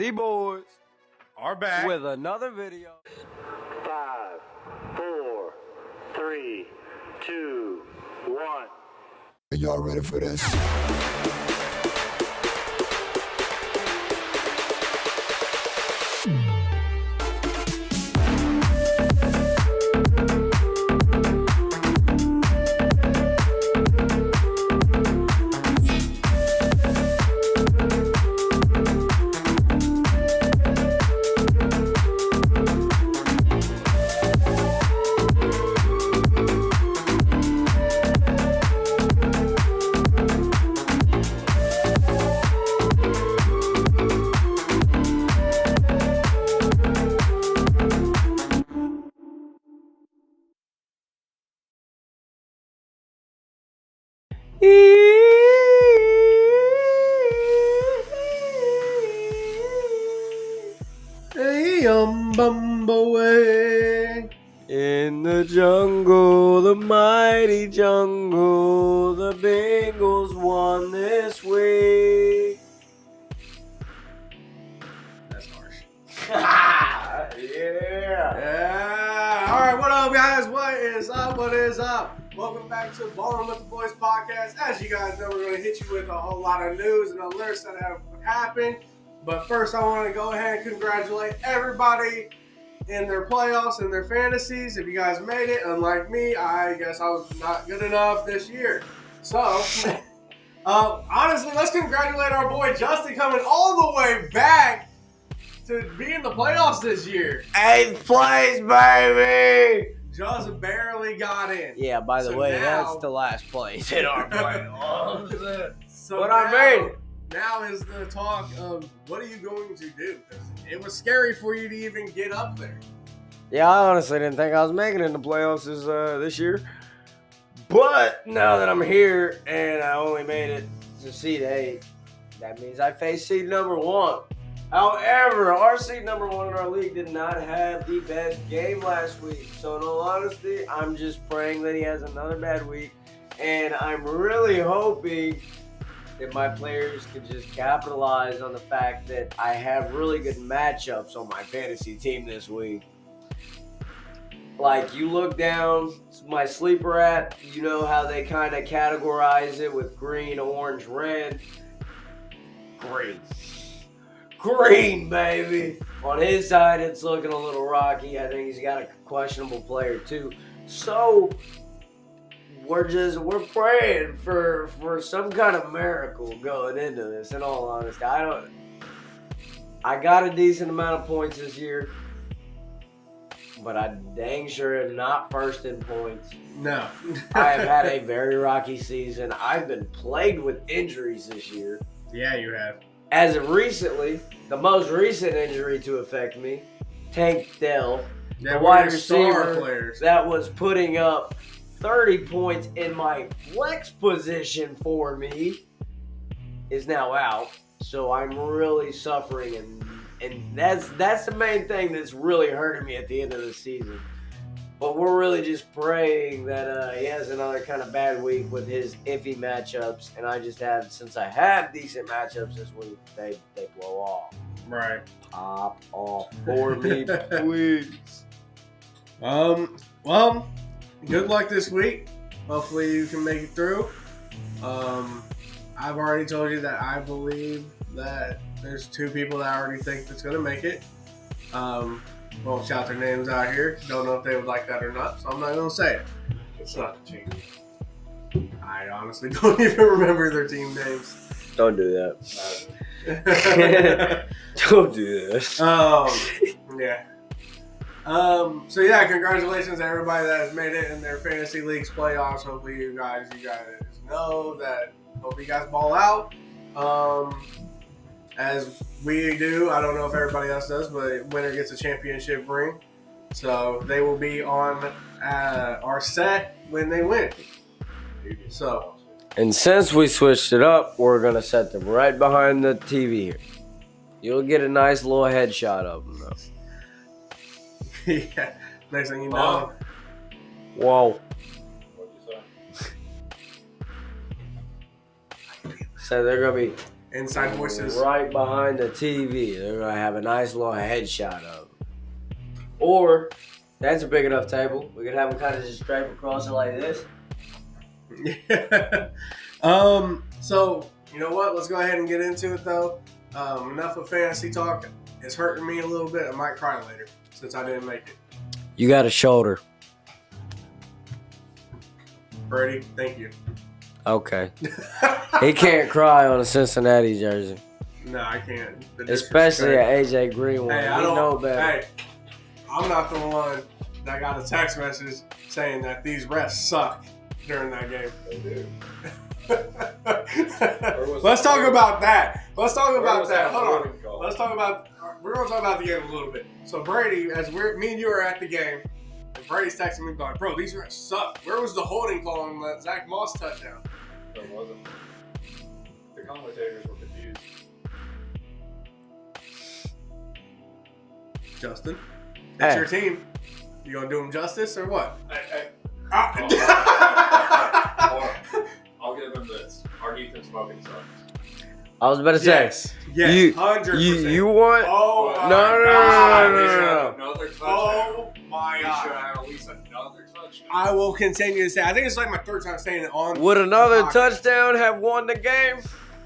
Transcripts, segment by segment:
The boys are back with another video. 5, 4, 3, 2, 1. Are y'all ready for this? Hey, Bumblebee. In the jungle, the mighty jungle, the Bengals won this week. That's harsh. Yeah. All right, what up, guys? What is up? What is up? Welcome back to Ballin' with the Boys podcast. As you guys know, we're going to hit you with a whole lot of news and alerts that have happened. But first, I want to go ahead and congratulate everybody in their playoffs and their fantasies. If you guys made it, unlike me, I guess I was not good enough this year. So, honestly, let's congratulate our boy Justin coming all the way back to be in the playoffs this year. 8th place, baby. Just barely got in. Yeah, by the So way, now- that's the last place in our playoffs. So But now, I made it. Now is the talk of what are you going to do? 'Cause it was scary for you to even get up there. Yeah, I honestly didn't think I was making it in the playoffs this year. But now that I'm here and I only made it to seed 8, that means I face seed number 1. However, our seed number 1 in our league did not have the best game last week. So in all honesty, I'm just praying that he has another bad week. And I'm really hoping that my players can just capitalize on the fact that I have really good matchups on my fantasy team this week. Like, you look down my sleeper app, you know how they kind of categorize it with green, orange, red. Green, baby. On his side, it's looking a little rocky. I think he's got a questionable player, too. So, we're praying for some kind of miracle going into this, in all honesty. I got a decent amount of points this year, but I dang sure am not first in points. No. I have had a very rocky season. I've been plagued with injuries this year. Yeah, you have. As of recently, the most recent injury to affect me, Tank Dell, Yeah, the one wide of your star receiver players. that was putting up 30 points in my flex position for me, is now out. So I'm really suffering, and that's the main thing that's really hurting me at the end of the season. But we're really just praying that he has another kind of bad week with his iffy matchups, and since I have decent matchups this week, they blow off. Right. Pop off for me, please. Well, good luck this week. Hopefully you can make it through. I've already told you that I believe that there's 2 people that I already think that's going to make it. Won't shout their names out here. Don't know if they would like that or not, so I'm not going to say it. It's not the team. I honestly don't even remember their team names. Don't do that. Don't do this. Yeah. So yeah, congratulations to everybody that has made it in their fantasy leagues playoffs. Hopefully you guys know that. Hope you guys ball out. As we do, I don't know if everybody else does, but winner gets a championship ring. So they will be on our set when they win. So. And since we switched it up, we're going to set them right behind the TV here. You'll get a nice little headshot of them, though. Yeah. Next thing you know. Whoa. So they're going to be Inside Voices. Right behind the TV. They're going to have a nice little headshot of them. Or, that's a big enough table. We could have them kind of just drape across it like this. So, you know what? Let's go ahead and get into it, though. Enough of fantasy talk. It's hurting me a little bit. I might cry later since I didn't make it. You got a shoulder. Brady, thank you. Okay. He can't cry on a Cincinnati jersey. No, I can't. Especially an AJ Green one. Hey, I We don't know better. Hey, I'm not the one that got a text message saying that these refs suck during that game. They do. Let's talk about that. Let's talk about that. Hold on. holding call? Let's talk about. We're gonna talk about the game a little bit. So Brady, me and you are at the game, and Brady's texting me like, "Bro, these refs suck. Where was the holding call on the Zach Moss touchdown?" There wasn't. The commentators were confused. Justin, that's Hey. your team. You gonna do them justice or what? Hold on. I'll give them this. Our defense fucking sucks. I was about to say. Yes, You- 100%. You want? Oh my No, no, God. no, no, He no, should no. have another touchdown. Oh my He God. should have at least another touchdown. I will continue to say. I think it's like my third time saying it on. Would another the podcast. touchdown have won the game?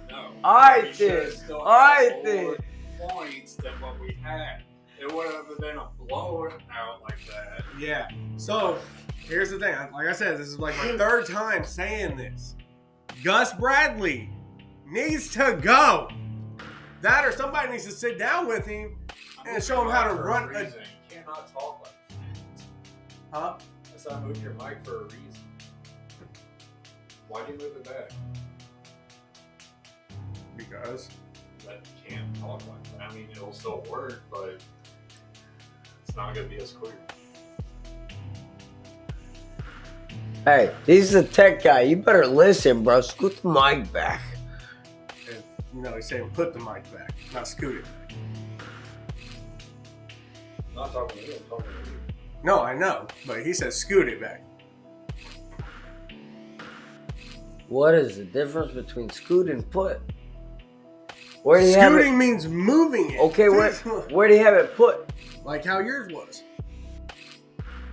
No. I We should have think- still I had think- more points than what we had. It would have been a blowout like that. Yeah. So here's the thing. Like I said, this is like my third time saying this. Gus Bradley needs to go. That or somebody needs to sit down with him and show him how to For a run. reason. You cannot talk like that. Huh? I said I moved your mic for a reason. Why'd you move it back? Because. That you can't talk like that. I mean, it'll still work, but it's not going to be as clear. Hey, he's the tech guy. You better listen, bro. Scoot the mic back. And, you know, he's saying put the mic back, not scoot it. I'm not talking to you, I'm talking to you. No, I know, but he says scoot it back. What is the difference between scoot and put? Where do you have it? Scooting means moving it. Okay, where do you have it put? Like how yours was.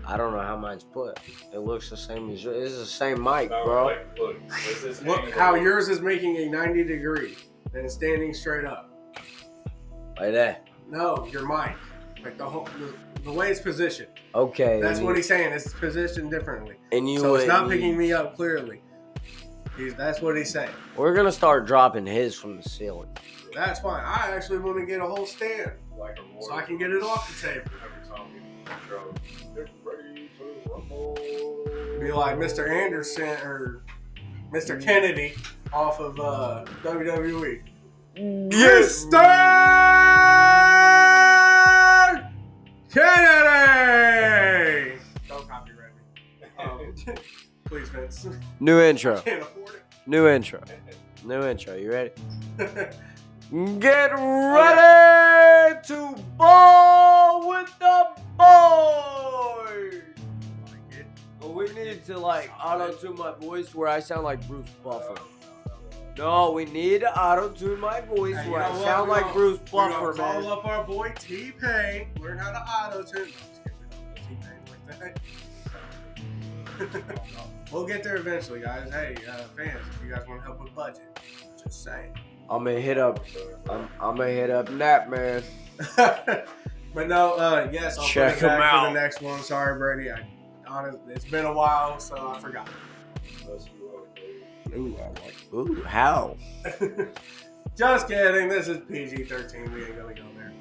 I don't know how mine's put. It looks the same as yours. It's the same mic, No, bro. like, look, this is Look angle. how yours is making a 90 degree and it's standing straight up. Like that. No, your mic. Like the way it's positioned. Okay. That's what he's saying. It's positioned differently. And you So it's not would- picking me up clearly. That's what he's saying. We're gonna start dropping his from the ceiling. That's fine. I actually want to get a whole stand like a roar. so I can get it off the table. Every time we intro, get ready to rumble. Be like Mr. Anderson or Mr. Kennedy off of WWE. Mr. Kennedy! Don't copyright me. Please, Vince. New intro. Can't afford New intro. New intro. You ready? it. Get ready to ball with the boys. Like it. But we need to auto-tune my voice where I sound like Bruce Buffer. No, we need to auto-tune my voice Hey, you where know I what? sound We're like gonna- Bruce We're Buffer, gonna man. call up our boy T-Pain. Learn how to auto-tune. No, just kidding. We don't know T-Pain like that. We'll get there eventually, guys. Hey, fans, if you guys want to help with budget, just saying. I'm gonna hit up Nap Man. But no, yes, I'll Check put it him back for out. the next one. Sorry, Brady. It's been a while, so I forgot. Ooh, I like. Ooh, how? Just kidding. This is PG-13. We ain't gonna go there.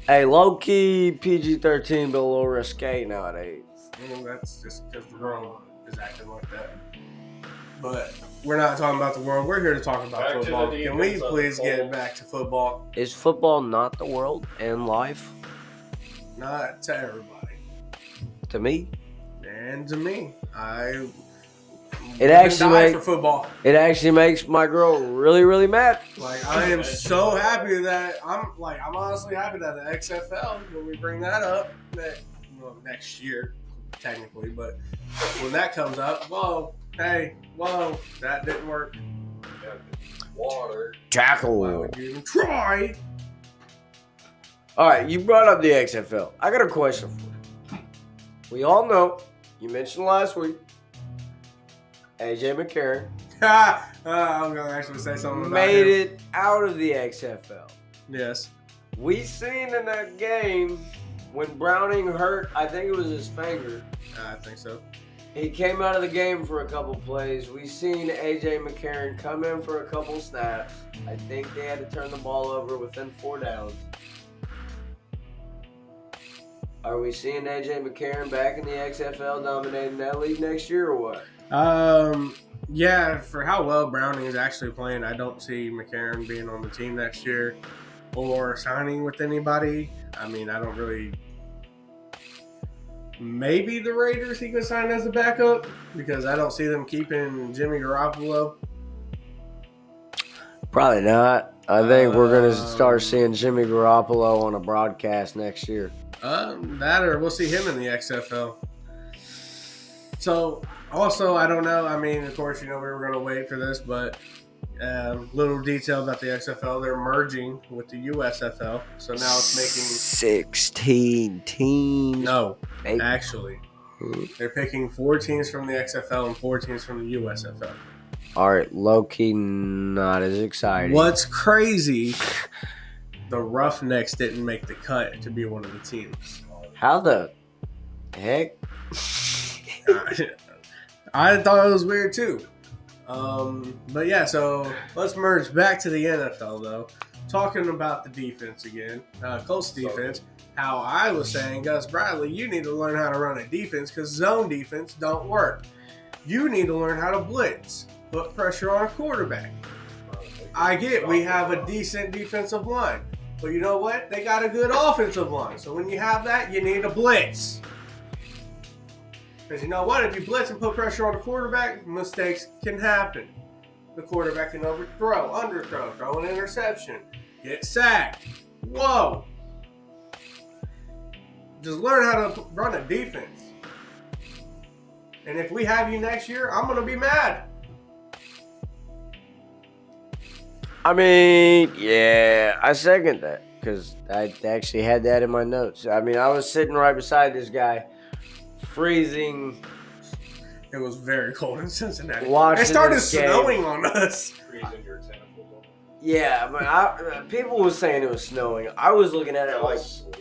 Hey, low key PG-13, but a little risque nowadays. Well, that's just because the world is acting like that. But we're not talking about the world. We're here to talk about Back to the football. Can we defense of please the get Colts. back to football? Is football not the world and life? Not to everybody. To me, And to me. It actually die make- for football. it actually makes my girl really, really mad. Like I am so happy that I'm honestly happy that the XFL, when we bring that up next year technically, but when that comes up, that didn't work. Water. Tackle. Why would you even try? All right, you brought up the XFL. I got a question for you. We all know, you mentioned last week, AJ McCarron I'm gonna actually say something about made him. it out of the XFL. Yes. We seen in that game when Browning hurt, I think it was his finger. I think so. He came out of the game for a couple plays. We seen AJ McCarron come in for a couple snaps. I think they had to turn the ball over within 4 downs. Are we seeing AJ McCarron back in the XFL dominating that league next year or what? Yeah, for how well Browning is actually playing, I don't see McCarron being on the team next year or signing with anybody. I mean, I don't really. Maybe the Raiders he could sign as a backup because I don't see them keeping Jimmy Garoppolo. Probably not. I think we're going to start seeing Jimmy Garoppolo on a broadcast next year. That or we'll see him in the XFL. So, also, I don't know. I mean, of course, we were going to wait for this, but little detail about the XFL. They're merging with the USFL. So now it's making 16 teams. No, Eight. actually. They're picking 4 teams from the XFL and 4 teams from the USFL. All right, low-key not as exciting. What's crazy, the Roughnecks didn't make the cut to be one of the teams. How the heck? I thought it was weird too. But yeah, so let's merge back to the NFL though. Talking about the defense again, Colts defense. How I was saying, Gus Bradley, you need to learn how to run a defense because zone defense don't work. You need to learn how to blitz, put pressure on a quarterback. I get we have a decent defensive line, but you know what? They got a good offensive line. So when you have that, you need a blitz. Because you know what? If you blitz and put pressure on the quarterback, mistakes can happen. The quarterback can overthrow, underthrow, throw an interception, get sacked. Whoa. Just learn how to run a defense. And if we have you next year, I'm going to be mad. I mean, yeah, I second that because I actually had that in my notes. I mean, I was sitting right beside this guy, freezing. It was very cold in Cincinnati. Watching It started this game. snowing on us. Freezing your tentacles. Yeah, but people were saying it was snowing. I was looking at it like, Sleep,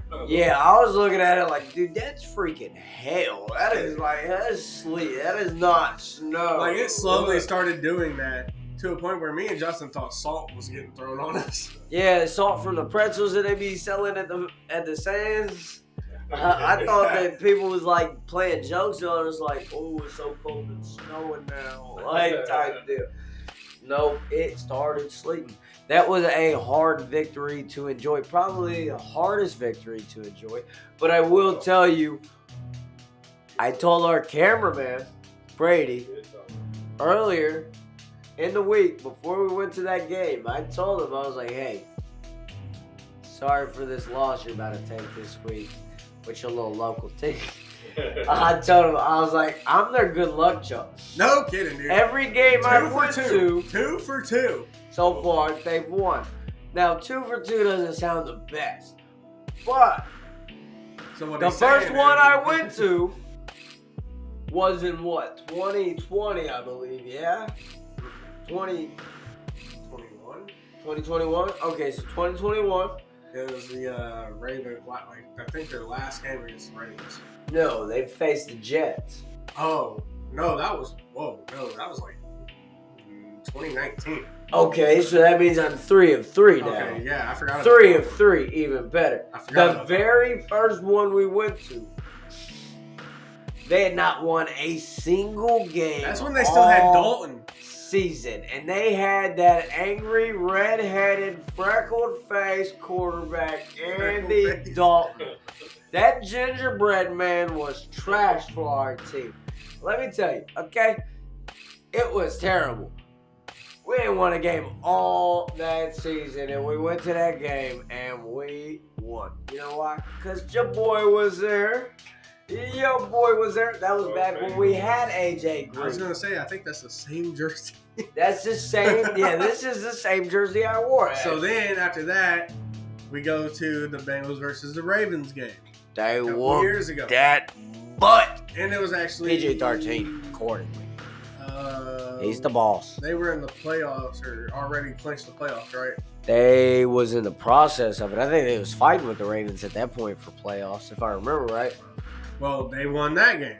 bro. yeah, I was looking at it like, dude, that's freaking hell. That is sleet. That is not snow. Like, it slowly started doing that to a point where me and Justin thought salt was getting thrown on us. Yeah, salt from the pretzels that they be selling at the Sands. I thought that people was like playing jokes on us, like, oh, it's so cold and snowing now, like type deal. No, it started sleeting. That was a hard victory to enjoy, probably the hardest victory to enjoy. But I will tell you, I told our cameraman, Brady, earlier in the week before we went to that game, I told him, I was like, hey, sorry for this loss you're about to take this week with your little local team. I told him, I was like, I'm their good luck charm. No kidding, dude. Every game I 2 for went 2. to 2 for 2. so far, they've won. Now, 2 for 2 doesn't sound the best, but So what the he's first saying one is- I went to was in what, 2020, I believe, yeah? 21. 2021? Okay, so 2021. It was the Ravens. Like, I think their last game against the Ravens. No, they faced the Jets. Oh no, that was that was like 2019. Okay, so that means I'm 3 of 3 now. Okay, yeah, I forgot. 3 of 3, even better. I forgot The about very first one we went to, they had not won a single game. That's when they still had all Dalton. season, and they had that angry, red-headed, freckled-faced quarterback, Andy Freckled-faced. Dalton. That gingerbread man was trash for our team. Let me tell you, okay? It was terrible. We didn't win a game all that season, and we went to that game, and we won. You know why? Because your boy was there. Yo, boy, was there. That was back when we had AJ I was Green. gonna say, I think that's the same jersey. That's the same. Yeah, this is the same jersey I wore. So then after that, we go to the Bengals versus the Ravens game They a couple whooped years ago, that butt. and it was actually PG-13, accordingly. He's the Uh, boss. They were in the playoffs or already clinched the playoffs, right? They was in the process of it. I think they was fighting with the Ravens at that point for playoffs, if I remember right. Well, they won that game.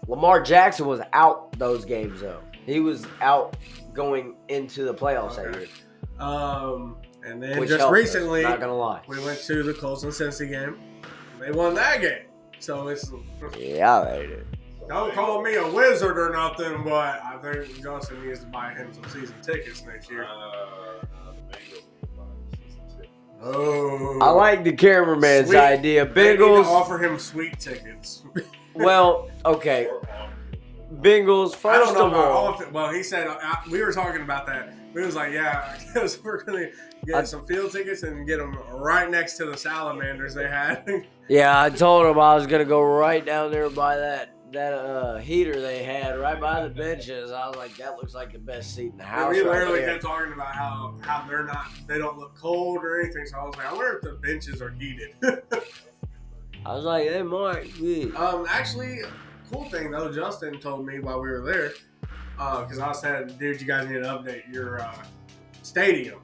Lamar Jackson was out those games though. He was out going into the playoffs that Okay. year. And then Which just helped us, recently, not gonna lie. we went to the Colts and Cincy game. They won that game. So it's Yeah, they did. don't call me a wizard or nothing, but I think Justin needs to buy him some season tickets next year. The Bengals will buy the season ticket. Oh, I like the cameraman's Sweet. idea. They need to Bengals. offer him sweet tickets. Well, okay. Or on. Bengals. I First don't know of about all, all of it. Well, he said we were talking about that. We was like, yeah, I guess we're gonna get some field tickets and get them right next to the salamanders they had. yeah, I told him I was gonna go right down there by that heater they had right by the benches. I was like, that looks like the best seat in the And house. we right literally there. kept talking about how they don't look cold or anything. So I was like, I wonder if the benches are heated. I was like, they might be. Actually, cool thing though, Justin told me while we were there, because I said, dude, you guys need to update your stadium.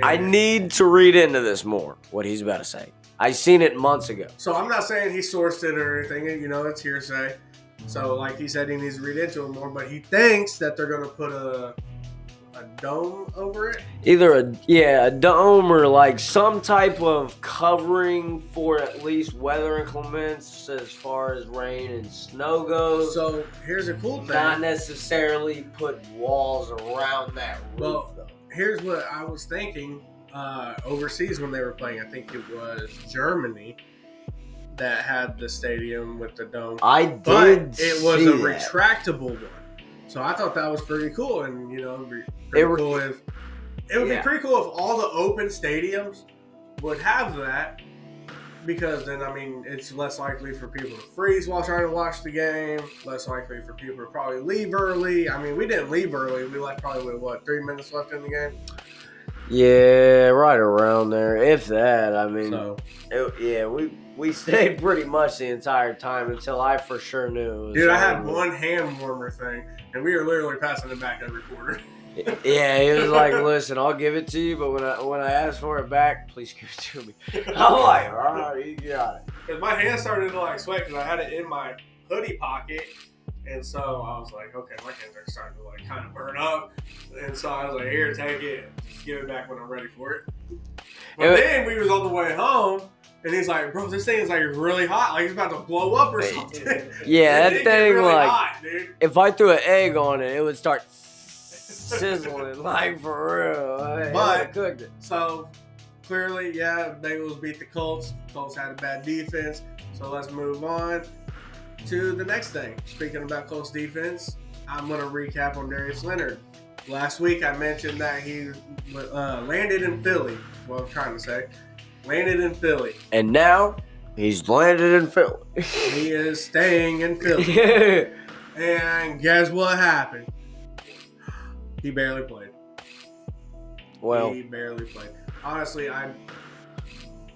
I And- need to read into this more. What he's about to say. I seen it months ago. So I'm not saying he sourced it or anything. You know, it's hearsay. So like he said, he needs to read into it more. But he thinks that they're gonna put a dome over it. Either a dome or like some type of covering for at least weather inclements as far as rain and snow goes. So here's a cool thing. Not necessarily put walls around that roof Well, though. Here's what I was thinking. Overseas when they were playing, I think it was Germany that had the stadium with the dome. I But did it was see a that. retractable one. So I thought that was pretty cool, and you know, It were- cool if it would Yeah. be pretty cool if all the open stadiums would have that, because then I mean it's less likely for people to freeze while trying to watch the game. Less likely for people to probably leave early. I mean, we didn't leave early. We left probably with 3 minutes left in the game. Yeah, right around there. If that, I mean, So we stayed pretty much the entire time until I for sure knew. It was dude, I had over. one hand warmer thing, and we were literally passing it back every quarter. Yeah, he was like, "Listen, I'll give it to you, but when I ask for it back, please give it to me." I'm like, "All right, you got it." Because my hand started to like sweat because I had it in my hoodie pocket. And so I was like, okay, my hands are starting to like kind of burn up. And so I was like, here, take it. Just give it back when I'm ready for it. But then we was on the way home, and he's like, bro, this thing is like really hot. Like it's about to blow up or something. Yeah, It that did get thing really like, hot, dude. if I threw an egg on it, it would start sizzling, like for real. I mean, But- it would've cooked it. So clearly, yeah, Bengals beat the Colts. Colts had a bad defense. So let's move on to the next thing. Speaking about Colts defense, I'm going to recap on Darius Leonard. Last week I mentioned that he landed in Philly. What I'm trying to say. Landed in Philly. And now he's landed in Philly. He is staying in Philly. And guess what happened? He barely played. Well, He barely played. Honestly, I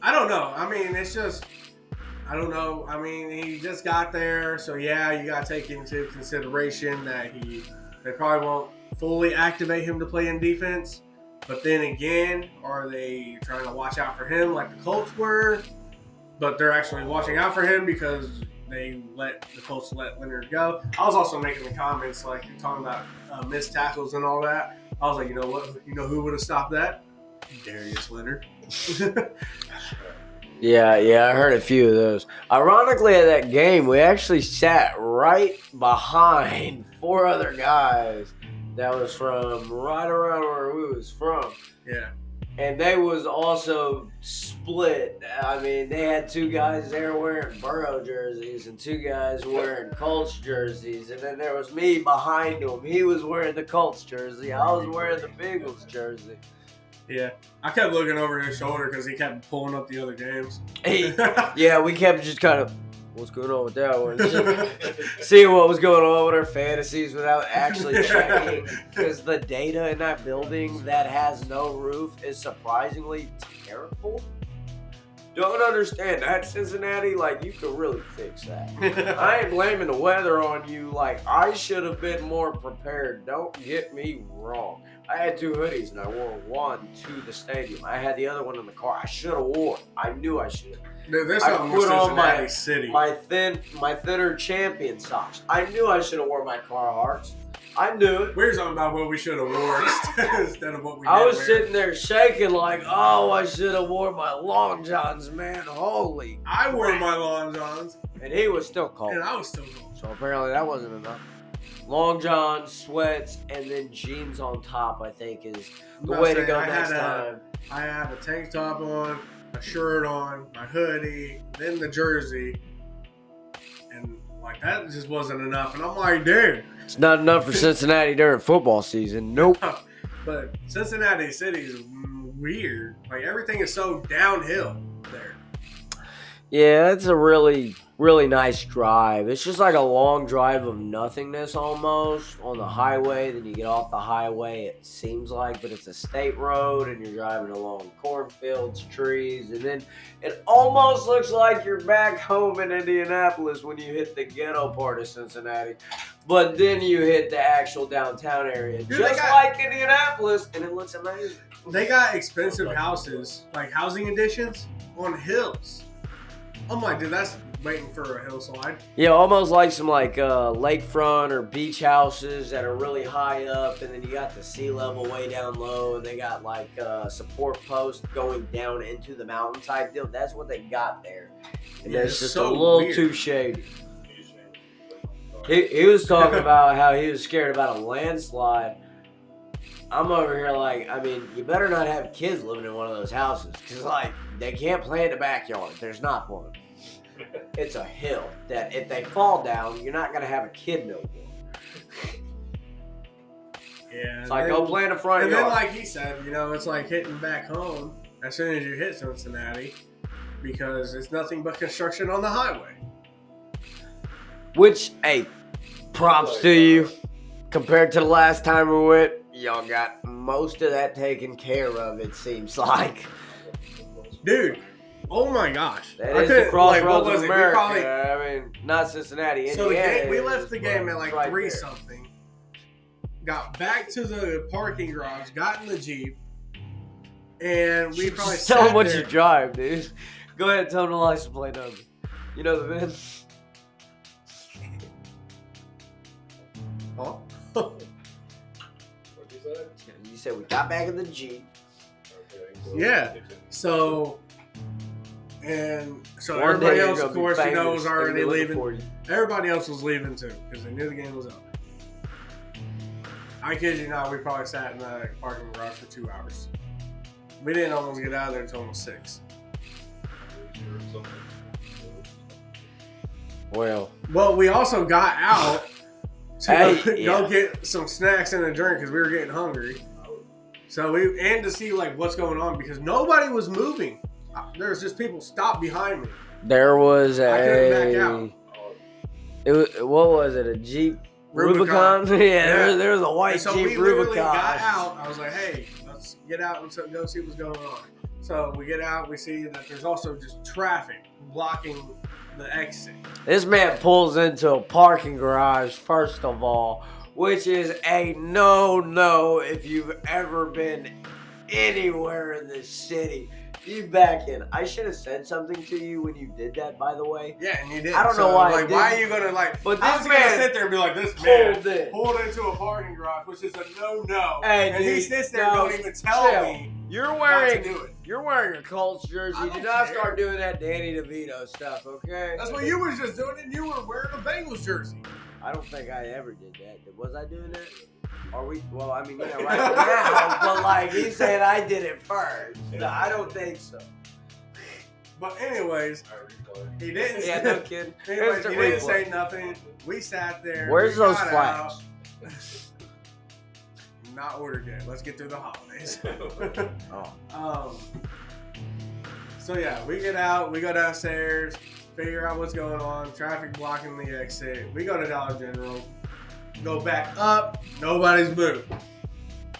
don't know. I mean, it's just, I don't know. I mean, he just got there, so yeah, you got to take into consideration that they probably won't fully activate him to play in defense. But then again, are they trying to watch out for him like the Colts were? But they're actually watching out for him because the Colts let Leonard go. I was also making the comments like you're talking about missed tackles and all that. I was like, you know what? You know who would have stopped that? Darius Leonard. yeah, I heard a few of those. Ironically, at that game, we actually sat right behind 4 other guys that was from right around where we was from. Yeah. And they was also split. I mean, they had 2 guys there wearing Burrow jerseys and 2 guys wearing Colts jerseys. And then there was me behind him. He was wearing the Colts jersey. I was wearing the Bengals jersey. Yeah. I kept looking over his shoulder because he kept pulling up the other games. Yeah, we kept just kind of what's going on with that one. Just seeing what was going on with our fantasies without actually checking. Because the data in that building that has no roof is surprisingly terrible. Don't understand that, Cincinnati. Like, you could really fix that. I ain't blaming the weather on you. Like, I should have been more prepared. Don't get me wrong. I had 2 hoodies and I wore one to the stadium. I had the other one in the car. I should have worn. I knew I should. Dude, this I almost put on Cincinnati City. my thinner champion socks. I knew I should have worn my Carhartts. I knew it. We were talking about what we should have worn instead of what we did I was wear. sitting there shaking like, oh, I should have worn my long johns, man. Holy. I wore my long johns, And he was still cold. and I was still cold. So apparently that wasn't enough. Long johns, sweats, and then jeans on top, I think, is the way to go next time. I had a tank top on, a shirt on, my hoodie, then the jersey, and like that just wasn't enough. And I'm like, dude. It's not enough for Cincinnati during football season. Nope. But Cincinnati City is weird. Like everything is so downhill there. Yeah, it's a really, really nice drive. It's just like a long drive of nothingness almost on the highway. Then you get off the highway, it seems like, but it's a state road and you're driving along cornfields, trees, and then it almost looks like you're back home in Indianapolis when you hit the ghetto part of Cincinnati. But then you hit the actual downtown area, Dude, just like Indianapolis, and it looks amazing. They got expensive houses, like housing additions, on hills. I'm like, dude, that's waiting for a hillside. Yeah, almost like some lakefront or beach houses that are really high up, and then you got the sea level way down low, and they got like support posts going down into the mountain type deal. That's what they got there, and Yeah, it's it's just so a little weird. too shady. He was talking about how he was scared about a landslide. I'm over here like, I mean, you better not have kids living in one of those houses, because like they can't play in the backyard. There's not one. It's a hill that if they fall down, you're not gonna have a kid no more. Yeah. It's like, go play in the front And yard. then, like he said, you know, it's like hitting back home as soon as you hit Cincinnati because it's nothing but construction on the highway. Which, hey, props to you. Compared to the last time we went, y'all got most of that taken care of, it seems like. Dude, oh my gosh. That I is the couldn't- crossroads like, what of was it? We America. probably- I mean, not Cincinnati, So the Indiana. game, we is, left the game but at like it's right 3 there. something. Got back to the parking garage, got in the Jeep, and we probably Just tell them sat what there. you drive, dude. Go ahead and tell them the license plate number. You know the VIN? Huh? What'd you say? You said we got back in the Jeep. Okay. Yeah. So One everybody day you're else, gonna of be course, you know, famous. was They're gonna already be looking leaving. for you. Everybody else was leaving too because they knew the game was over. I kid you not, we probably sat in the parking garage for 2 hours. We didn't almost get out of there until almost 6. Well, Well, we also got out to Hey, go yeah. get some snacks and a drink because we were getting hungry. So and to see like what's going on because nobody was moving. There was just people stopped behind me. there was I couldn't back out. It was, what was it? A Jeep Rubicon. Rubicon? Yeah, there was a white And so Jeep we literally Rubicon. got out. I was like, hey, let's get out and go see what's going on. So we get out. We see that there's also just traffic blocking the exit. This man pulls into a parking garage, first of all, which is a no-no if you've ever been anywhere in this city. You back in. I should have said something to you when you did that, by the way. Yeah, and you did. I don't know why I Like, why are didn't. you gonna like? But I this was gonna man sit there and be like, this man pulled in. pulled into a parking garage, which is a no. Hey, and he dude, sits there no, and don't even tell chill. me You're not to wearing do it. You're wearing a Colts jersey. I Do don't not care. start doing that Danny DeVito stuff, okay? That's what you was just doing, and you were wearing a Bengals jersey. I don't think I ever did that. Was I doing that? Are we? Well, I mean, yeah, right now. But like, he said I did it first. No, I don't think so. But anyways, he didn't. Yeah, no kidding. Anyways, Instant he didn't replay. say nothing. We sat there. Where's we those got flags? out. Not ordered yet. Let's get through the holidays. Oh. So yeah, we get out, we go downstairs, figure out what's going on, traffic blocking the exit. We go to Dollar General, go back up, nobody's moved.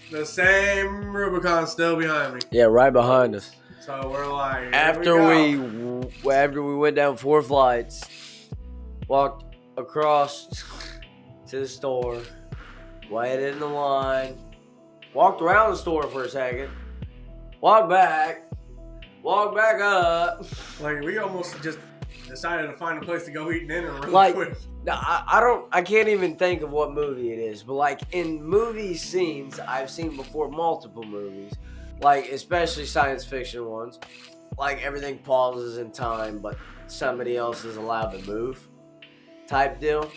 The same Rubicon still behind me. Yeah, right behind us. So we're like, here After go. we went down 4 flights, walked across to the store, waited in the line, walked around the store for a second, walked back up. Like we almost just decided to find a place to go eat dinner real Like, quick. Now, I can't even think of what movie it is, but like in movie scenes I've seen before, multiple movies, like especially science fiction ones, like everything pauses in time, but somebody else is allowed to move, type deal.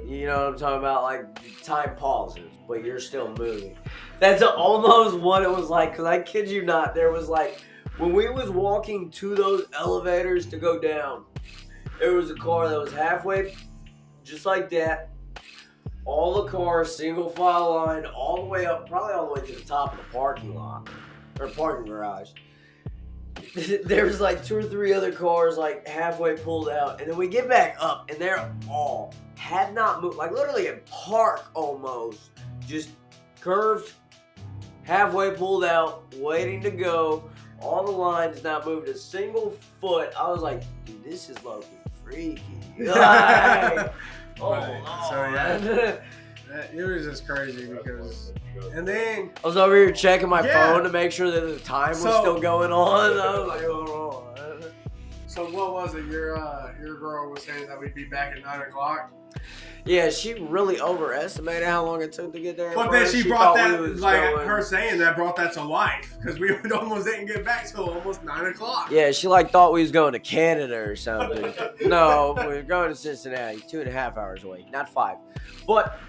You know what I'm talking about? Like time pauses, but you're still moving. That's almost what it was like. Cause I kid you not, there was like when we was walking to those elevators to go down, there was a car that was halfway. Just like that, all the cars, single file line, all the way up, probably all the way to the top of the parking lot, or parking garage. There's like 2 or 3 other cars like halfway pulled out, and then we get back up, and they're all, had not moved, like literally in park almost, just curved, halfway pulled out, waiting to go, all the lines not moved a single foot. I was like, dude, this is low-key freaky. Like, oh, Right. So, yeah. It was just crazy because, and then I was over here checking my Yeah. phone to make sure that the time was So- still going on. I was like, hold on. so what was it? Your girl was saying that we'd be back at 9 o'clock. Yeah, she really overestimated how long it took to get there. But then First, she brought thought that, we was like going- her saying that brought that to life because we almost didn't get back till almost 9 o'clock. Yeah, she like thought we was going to Canada or something. No, we were going to Cincinnati, 2.5 hours away, not 5. But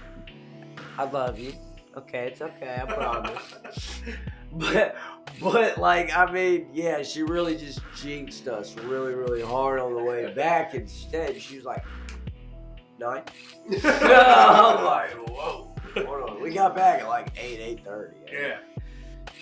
I love you. Okay, it's okay, I promise. But like, I mean, yeah, she really just jinxed us really, really hard on the way back. Instead, she was like, 9? I'm like, whoa, hold on. We got back at like 8:30. Yeah.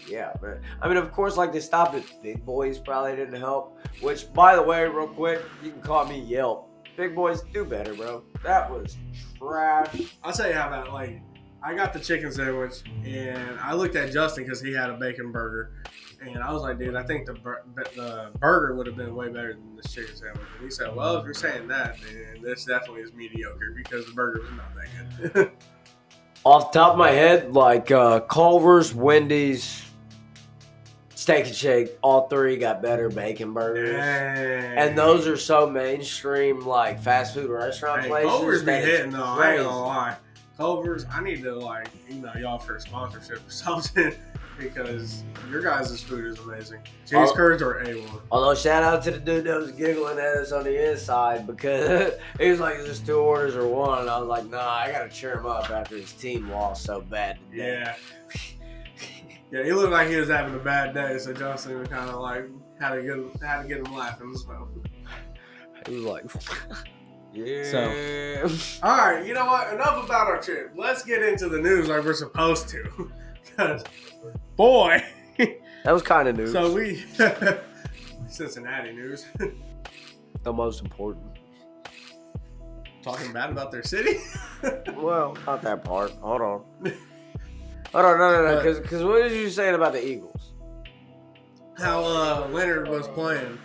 Yeah, man. I mean, of course, like they stopped at Big Boys, probably didn't help. Which, by the way, real quick, you can call me Yelp. Big Boys, do better, bro. That was trash. I'll tell you how about like I got the chicken sandwich and I looked at Justin because he had a bacon burger, and I was like, dude, I think the burger would have been way better than this chicken sandwich. And he said, well, if you're saying that, then this definitely is mediocre because the burger was not that good. Off the top of my head, like Culver's, Wendy's, Steak and Shake, all 3 got better bacon burgers. Dang. And those are so mainstream, like fast food restaurant Hey, places. Culver's be that it's hitting though. I ain't crazy. gonna lie. Culver's, I need to like email y'all for a sponsorship or something because your guys' food is amazing. Cheese curds are A1. Although shout out to the dude that was giggling at us on the inside because he was like, "Is this 2 orders or 1?" And I was like, "Nah, I gotta cheer him up after his team lost so bad today." Yeah. Yeah, he looked like he was having a bad day, so Justin kind of like had to get him laughing. So. He was like, "Yeah." So. All right, you know what? Enough about our trip. Let's get into the news like we're supposed to. Because, boy. That was kind of news. So we Cincinnati news. The most important. Talking bad about their city. Well, not that part. Hold on. No. Because what did you saying about the Eagles? How Leonard was playing.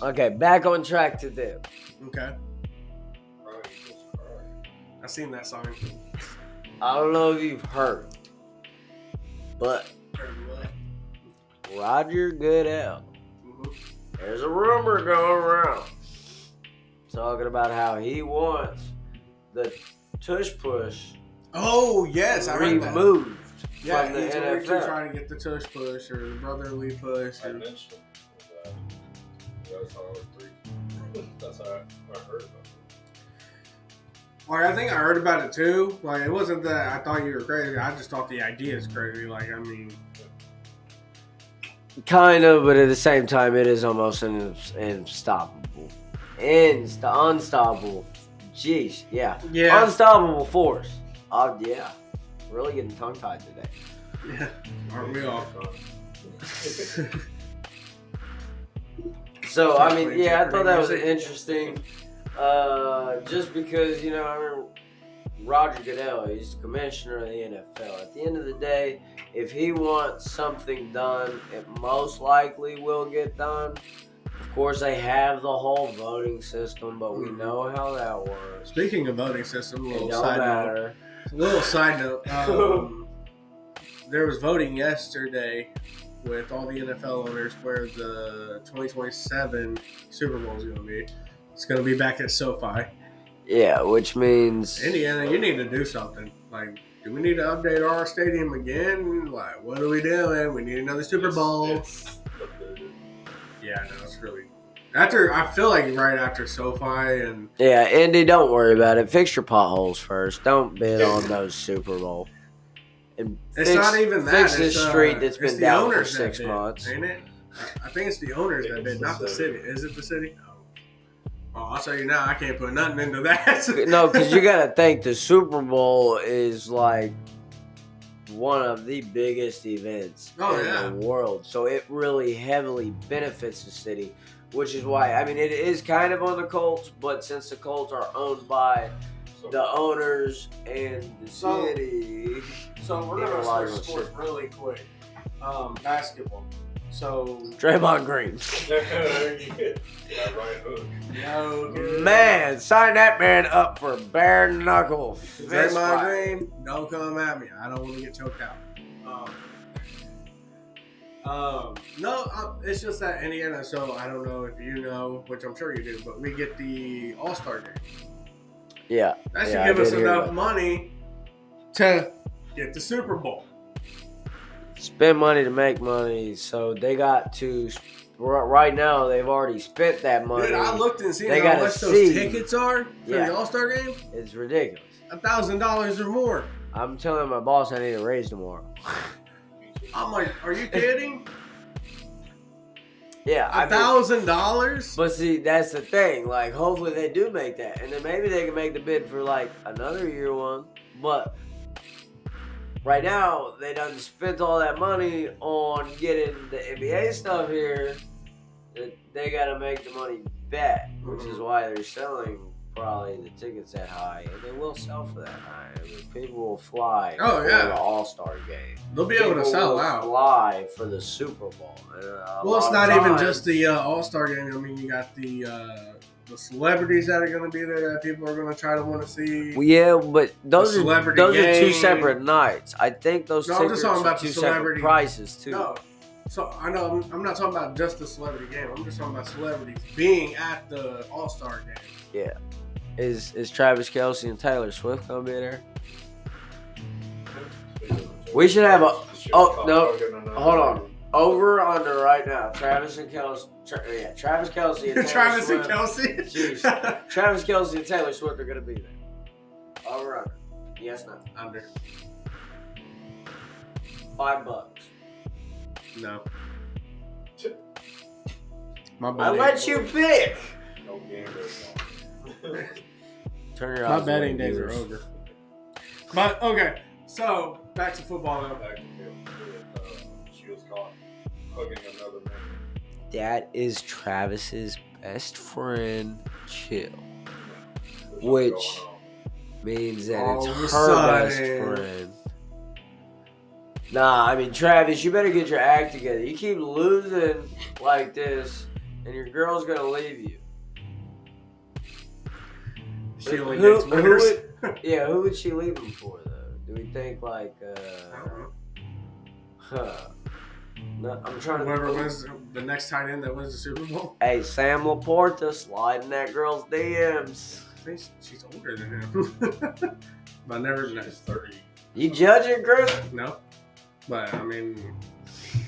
Okay, back on track to them. Okay. I seen that song. I don't know if you've heard, but Roger Goodell. There's a rumor going around talking about how he wants the tush push Oh yes, I heard that. removed Yeah, from the he's going to NFL. try to get the tush push or the brotherly push. I Or, mentioned that. That's how that's how I heard about it. like I think I heard about it too. Like it wasn't that I thought you were crazy. I just thought the idea is crazy. Like I mean, Kind of, but at the same time, it is almost unstoppable. Unstoppable. Jeez, yeah. yeah, Unstoppable force. Oh, yeah. Really getting tongue-tied today. yeah. Aren't we all? So I mean, Playing yeah, I Jeopardy thought that was music. interesting. Just because I remember Roger Goodell, he's the commissioner of the NFL. At the end of the day, if he wants something done, it most likely will get done. Of course, they have the whole voting system, but we know how that works. Speaking of voting system, It little don't side note. matter. Little side note. There was voting yesterday with all the NFL owners where the 2027 Super Bowl is going to be. It's going to be back at SoFi. Yeah, which means Indiana, you need to do something. Like, do we need to update our stadium again? Like, what are we doing? We need another Super Bowl. It's updated. Yeah, no, it's really. I feel like right after SoFi and. yeah, Indy, don't worry about it. Fix your potholes first. Don't bid on those Super Bowl. And It's not even that. Fix it's, this street that's it's been the down for owners that 6 bid, months. Ain't it? I think it's the owners I that think bid, it's not the the city. city. Is it the city? No. Well, I'll tell you now, I can't put nothing into that. No, because you got to think the Super Bowl is like one of the biggest events in the world. So it really heavily benefits the city, which is why, I mean, it is kind of on the Colts, but since the Colts are owned by So, the owners and the So- city. So we're Yeah, gonna a lot switch of sports shit. really quick. Basketball. So Draymond Green. yeah, Ryan Hook. no good. Man, sign that man up for bare knuckle fist Draymond fight. Green, don't come at me. I don't want to get choked out. It's just that Indiana. So I don't know if you know, which I'm sure you do, but we get the All-Star game. Yeah. That should Yeah, I give us did hear enough about money to get the Super Bowl. Spend money to make money. So they got to, right now, they've already spent that money. Dude, I looked and seen They how gotta much those see. tickets are for Yeah. the All-Star game. It's ridiculous. $1,000 or more. I'm telling my boss I need a raise tomorrow. I'm like, are you kidding? Yeah, I mean, $1,000? but see, that's the thing. Like, hopefully they do make that, and then maybe they can make the bid for like another year one. But right now, they done spent all that money on getting the NBA stuff here. That they got to make the money back, which is why they're selling probably the tickets that high, and they will sell for that high. I mean, people will fly Oh, for yeah. the All-Star game. They'll be able to People sell will out. Fly for the Super Bowl. And Well, it's a lot not of even times- just the All-Star game. I mean, you got the celebrities that are going to be there that people are going to try to want to see. Well, yeah, but those are celebrity two game. separate nights. I think those No, I'm tickets just talking are about the two separate celebrity- prices too. No. So, I know I'm not talking about just the celebrity game. I'm just talking about celebrities being at the All-Star game. Is Travis Kelce and Taylor Swift gonna be there? We should have a- oh, no. Hold on. Over or under right now. Travis and Kelce. Travis Kelce and Taylor Travis and Swift. Kelsey. Jeez. Travis Kelce and Taylor Swift are gonna be there. Over or under? Yes, no. Under. $5. No. My I betting, let you pick. No gambling. Turn your my eyes betting away, days are viewers. over. But okay, so back to football though. Back to Taylor. She was caught hugging another man. That is Travis's best friend. Chill. There's something Which- going on. Means that All of it's a her best sudden. friend. Nah, I mean, Travis, you better get your act together. You keep losing like this, and your girl's gonna leave you. She only Who- gets who winners. would- Yeah, who would she leave him for, though? Do we think, like, I don't know. No, I'm trying to Whoever wins the next tight end that wins the Super Bowl. Hey, Sam Laporta sliding that girl's DMs. I think she's older than him. But never know. She's 30. You judging, Chris? No. But I mean, She's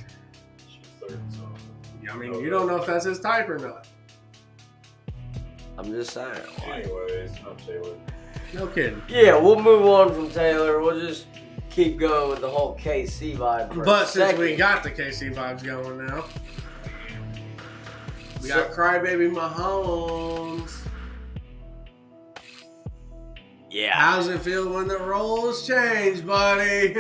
30, so. I mean, you don't know if that's his type or not. I'm just saying. like- Anyways, I'm Taylor. No kidding. Yeah, we'll move on from Taylor. We'll just keep going with the whole KC vibe for But a since second. we got the KC vibes going now, we got So- Crybaby Mahomes. Yeah. How's it feel when the roles change, buddy?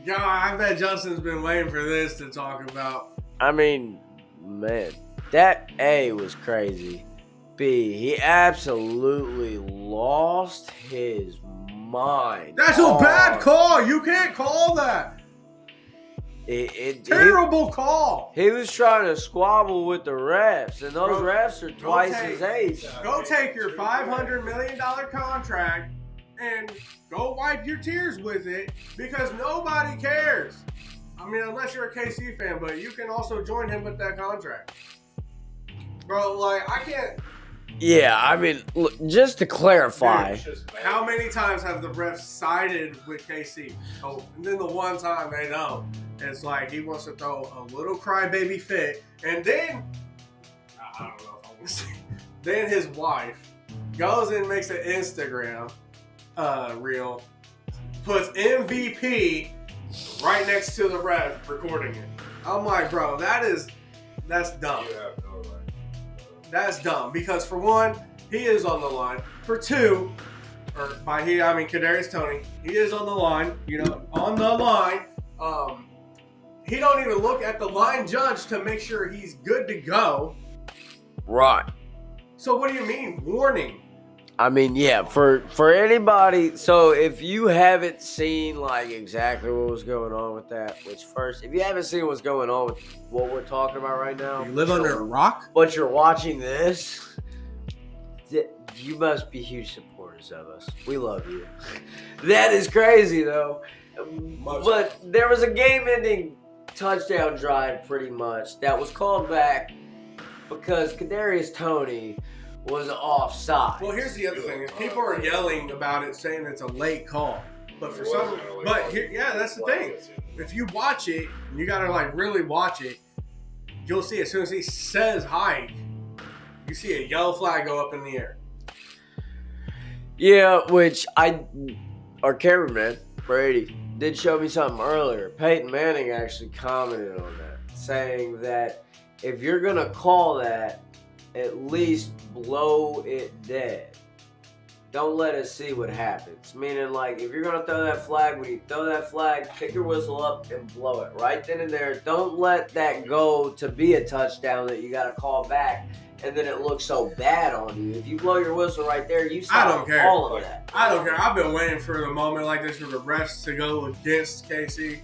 God, I bet Justin's been waiting for this to talk about. I mean, man, That A was crazy. B, he absolutely lost his mind. That's a bad call. You can't call that. Terrible call. He was trying to squabble with the refs, and those Bro, refs are twice his age. Go take your $500 million contract and go wipe your tears with it because nobody cares. I mean, unless you're a KC fan, but you can also join him with that contract. Bro, like, I can't. Yeah, I mean, look, just to clarify. How many times have the refs sided with KC? Oh, and then the one time they don't. It's like he wants to throw a little crybaby fit. And then, I don't know if I want to say, then his wife goes and makes an Instagram reel, puts MVP right next to the ref recording it. I'm like, bro, that's dumb. You have no right. That's dumb because for one, he is on the line. For two, or by he I mean Kadarius Toney, he is on the line. On the line. He don't even look at the line judge to make sure he's good to go. Right. So what do you mean warning? I mean, yeah, for anybody, so if you haven't seen like exactly what was going on with that, which first, if you haven't seen what's going on with what we're talking about right now, You live under a rock? but you're watching this, you must be huge supporters of us. We love you. That is crazy though. But there was a game-ending touchdown drive pretty much that was called back because Kadarius Toney was offside. Well, here's the other thing: is people are yelling about it, saying it's a late call. But for some, that's the thing. If you watch it, and you gotta like really watch it, you'll see as soon as he says hike, you see a yellow flag go up in the air. Yeah, which our cameraman Brady did show me something earlier. Peyton Manning actually commented on that, saying that if you're gonna call that, at least blow it dead. Don't let us see what happens. Meaning, like, if you're gonna throw that flag, when you throw that flag, pick your whistle up and blow it right then and there. Don't let that go to be a touchdown that you gotta call back, and then it looks so bad on you. If you blow your whistle right there, you stop all of that. I don't care. I've been waiting for the moment like this for the refs to go against KC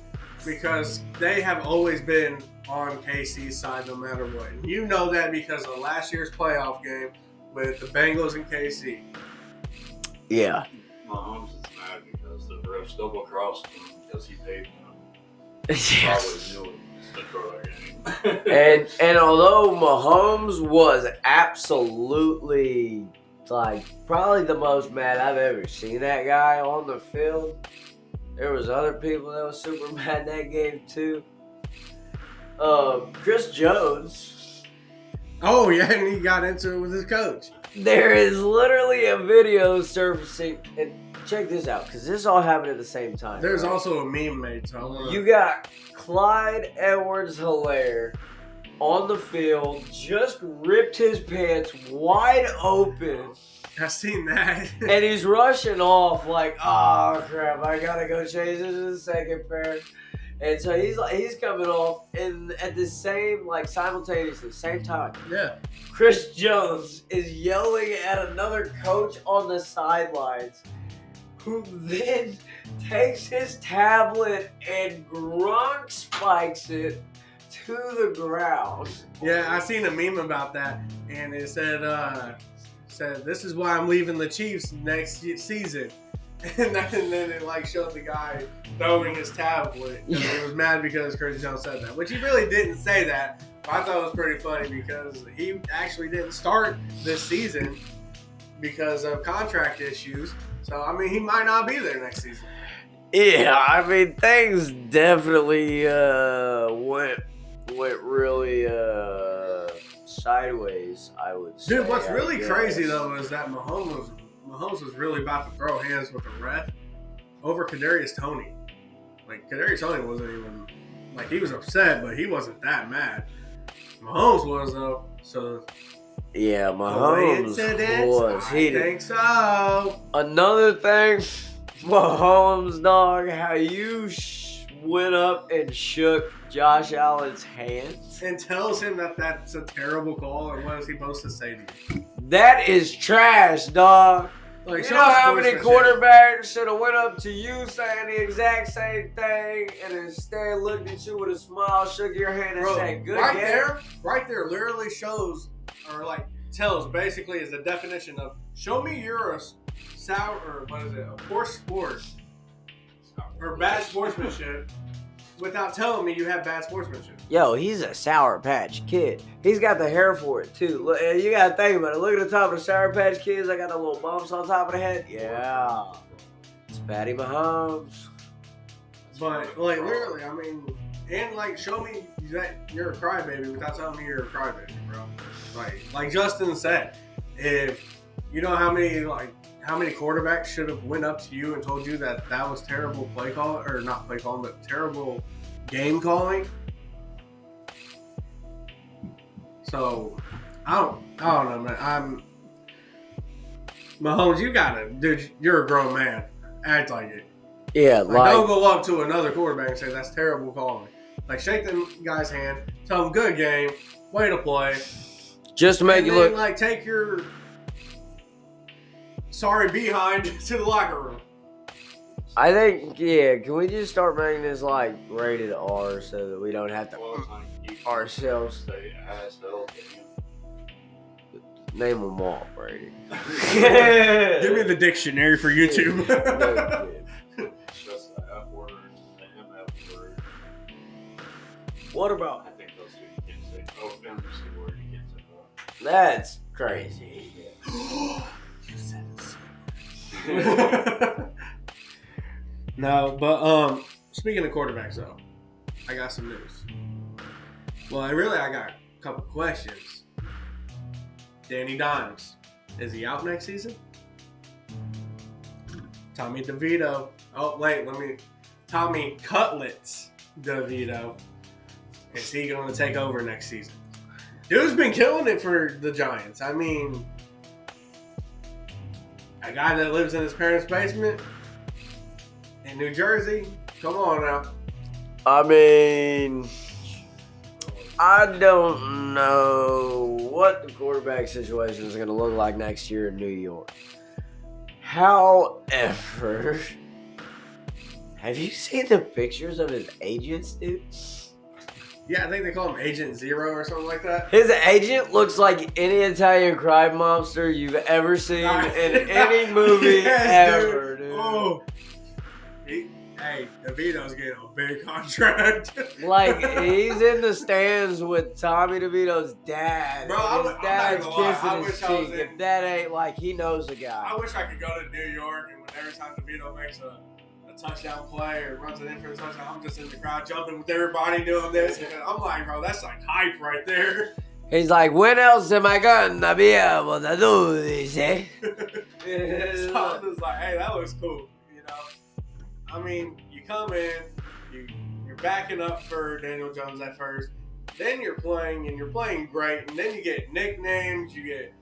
because they have always been on KC's side no matter what. And you know that because of last year's playoff game with the Bengals and KC. Yeah. Mahomes is mad because the refs double-crossed him because he paid him. Yes. Probably knew to throw that game. And although Mahomes was absolutely like probably the most mad I've ever seen that guy on the field, there was other people that was super mad that game too. Chris Jones. Oh yeah, and he got into it with his coach. There is literally a video surfacing, and check this out, because this all happened at the same time. There's right? also a meme made, so I wanna... You got Clyde Edwards-Helaire on the field, just ripped his pants wide open. I've seen that. And he's rushing off like, oh crap, I gotta go change this in the second pair. And so he's coming off, and at the same, like simultaneously, same time, Yeah. Chris Jones is yelling at another coach on the sidelines, who then takes his tablet and Gronk spikes it to the ground. Yeah, I seen a meme about that, and it said, this is why I'm leaving the Chiefs next season. And then it like showed the guy throwing his tablet. And he was mad because Chris Jones said that, which he really didn't say that. But I thought it was pretty funny because he actually didn't start this season because of contract issues. So I mean, he might not be there next season. Yeah, I mean things definitely went really sideways, I would say. Dude, what's really crazy though is that Mahomes was really about to throw hands with the ref over Kadarius Toney. Like Kadarius Toney wasn't even like he was upset, but he wasn't that mad. Mahomes was though. So yeah, Mahomes was heated. I think so. Another thing, Mahomes, dog, how you went up and shook Josh Allen's hands. and tells him that that's a terrible call, and what is he supposed to say to you? That is trash, dog. Like, You show know how many sportsmanship. quarterbacks should have went up to you saying the exact same thing and instead looked at you with a smile, shook your hand, and Bro, said, "Good right game." there, literally shows, or like tells, basically is the definition of show me you're a sour, or what is it, a poor sport, or bad sportsmanship, without telling me you have bad sportsmanship. Yo, he's a Sour Patch Kid. He's got the hair for it too. Look, you gotta think about it. Look at the top of the Sour Patch Kids. I got the little bumps on top of the head. Yeah, it's Patty Mahomes. But like literally, I mean, and like show me that you're a crybaby without telling me you're a crybaby, bro. Like Justin said, if you know how many quarterbacks should have went up to you and told you that was terrible play call, or not play calling, but terrible game calling. So I don't know, man. Mahomes, dude, you're a grown man. Act like it. Yeah, Like, don't go up to another quarterback and say that's terrible calling. Like, shake the guy's hand, tell him good game, way to play. just to make and you then, look. like, take your sorry behind to the locker room. I think, yeah. Can we just start making this like rated R so that we don't have to ourselves Say asshole. name them all, Brady? Give me the dictionary for YouTube. It's just the F word, the MF word. What about? I think those two you can't say. Oh, M is the word you can't say that. That's crazy. No, but speaking of quarterbacks though, I got some news. Well, I got a couple questions. Danny Dimes, is he out next season? Tommy DeVito. Oh wait, Tommy Cutlets DeVito. Is he going to take over next season? Dude's been killing it for the Giants. I mean, a guy that lives in his parents' basement in New Jersey. Come on now. I mean, I don't know what the quarterback situation is going to look like next year in New York. However, have you seen the pictures of his agents, dude? Yeah, I think they call him Agent Zero or something like that. His agent looks like any Italian crime monster you've ever seen in any movie ever, dude. Oh. Hey, DeVito's getting a big contract. Like, he's in the stands with Tommy DeVito's dad. Bro, and his I'm not dad's gonna lie, I kissing his wish I was cheek. in- If that ain't like, he knows the I guy. wish I could go to New York and every time DeVito makes a touchdown play or runs it in for a touchdown, I'm just in the crowd jumping with everybody doing this. And I'm like, bro, that's like hype right there. He's like, when else am I gonna be able to do this, eh? So I'm just like, hey, that looks cool. You know, I mean, you come in, you're backing up for Daniel Jones at first, then you're playing and you're playing great, and then you get nicknames. You get,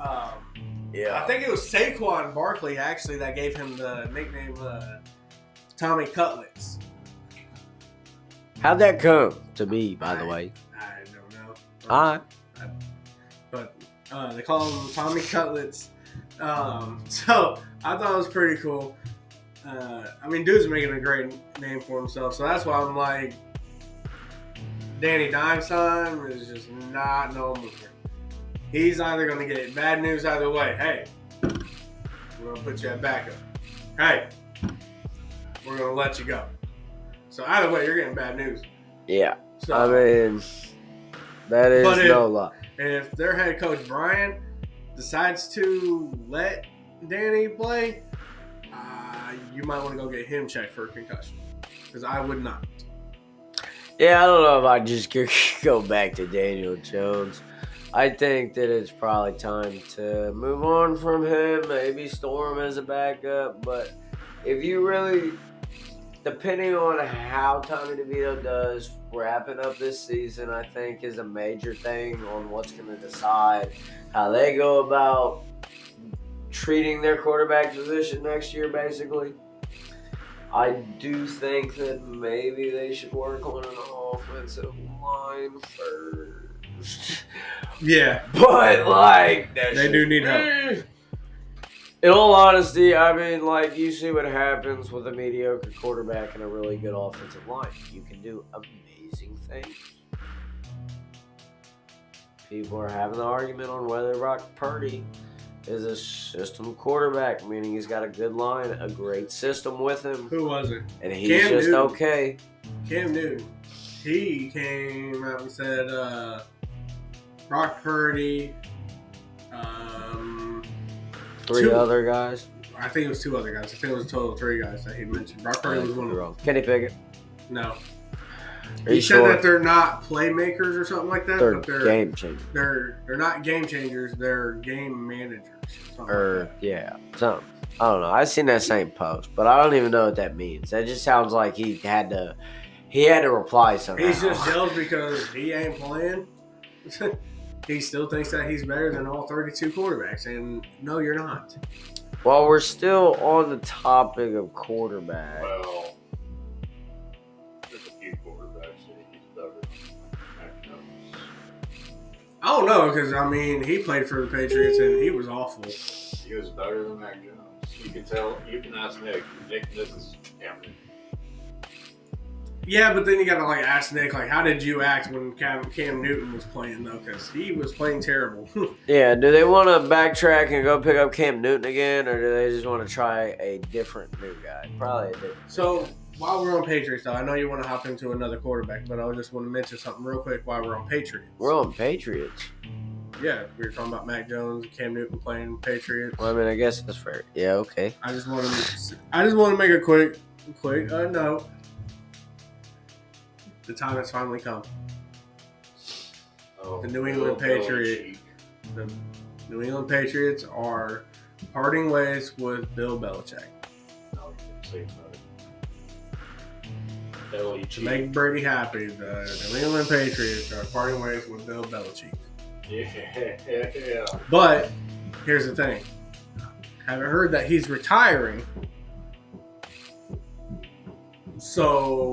Yeah. I think it was Saquon Barkley actually that gave him the nickname Tommy Cutlets. How'd that come to be, by the way? I don't know. Alright. But they call him Tommy Cutlets. So I thought it was pretty cool. I mean, dude's making a great name for himself. So that's why I'm like, Danny Dimes time is just not no more. He's either going to get bad news either way. Hey, we're going to put you at backup. Hey, we're going to let you go. So either way, you're getting bad news. Yeah. So, I mean, that is But if- no lie. if their head coach Brian decides to let Danny play, you might want to go get him checked for a concussion. Because I would not. Yeah, I don't know if I just could go back to Daniel Jones. I think that it's probably time to move on from him, maybe store him as a backup. But if you really, depending on how Tommy DeVito does wrapping up this season, I think is a major thing on what's going to decide how they go about treating their quarterback position next year, basically. I do think that maybe they should work on an offensive line first. Yeah. But, like, They do need help. In all honesty, I mean, like, you see what happens with a mediocre quarterback and a really good offensive line. You can do amazing things. People are having the argument on whether Brock Purdy is a system quarterback, meaning he's got a good line, a great system with him, Who was it? and he's Cam just Newton. okay. Cam Newton. He came out and said Brock Purdy, Three two- other guys. I think it was 2 other guys. I think it was a total of 3 guys that he mentioned. Brock Purdy was one of them. Wrong. Kenny Pickett. No. Are He you said sure? that they're not playmakers or something like that, They're but they're game changers. they're not game changers. They're game managers. Something Or like that. yeah, something. I don't know. I seen that same post, but I don't even know what that means. That just sounds like he had to reply somehow. He's just jealous because he ain't playing. He still thinks that he's better than all 32 quarterbacks, and no, you're not. While we're still on the topic of quarterback, Well, there's a few quarterbacks that he's better than Mac Jones. I don't know because I mean he played for the Patriots and he was awful. He was better than Mac Jones. You can tell. You can ask Nick. Nick, this is Cameron. Yeah, but then you gotta like ask Nick like, how did you act when Cam Newton was playing though? Because he was playing terrible. yeah, do they want to backtrack and go pick up Cam Newton again, or do they just want to try a different new guy? Probably a different. So while we're on Patriots though, I know you want to hop into another quarterback, but I just want to mention something real quick while we're on Patriots. We're on Patriots. Yeah, we were talking about Mac Jones, Cam Newton playing Patriots. Well, I mean, I guess that's fair. Yeah, okay. I just want to make a quick note. The time has finally come. Oh, The New England Bill Patriot. Belichick. The New England Patriots are parting ways with Bill Belichick. No, you didn't say that. To make Brady happy, the New England Patriots are parting ways with Bill Belichick. Yeah. But here's the thing. Haven't heard that he's retiring. So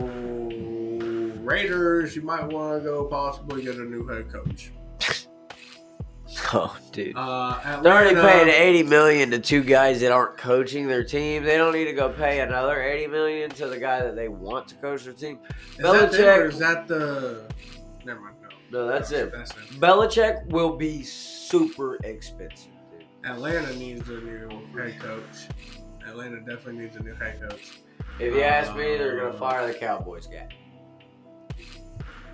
Raiders, you might want to go possibly get a new head coach. Oh, dude. Atlanta, They're already paying $80 million to 2 guys that aren't coaching their team. They don't need to go pay another $80 million to the guy that they want to coach their team. Is that them, or Belichick. is that the? Never mind. No, that's it. That's it. Belichick will be super expensive, dude. Atlanta needs a new head coach. Atlanta definitely needs a new head coach. If you ask me, they're gonna fire the Cowboys guy.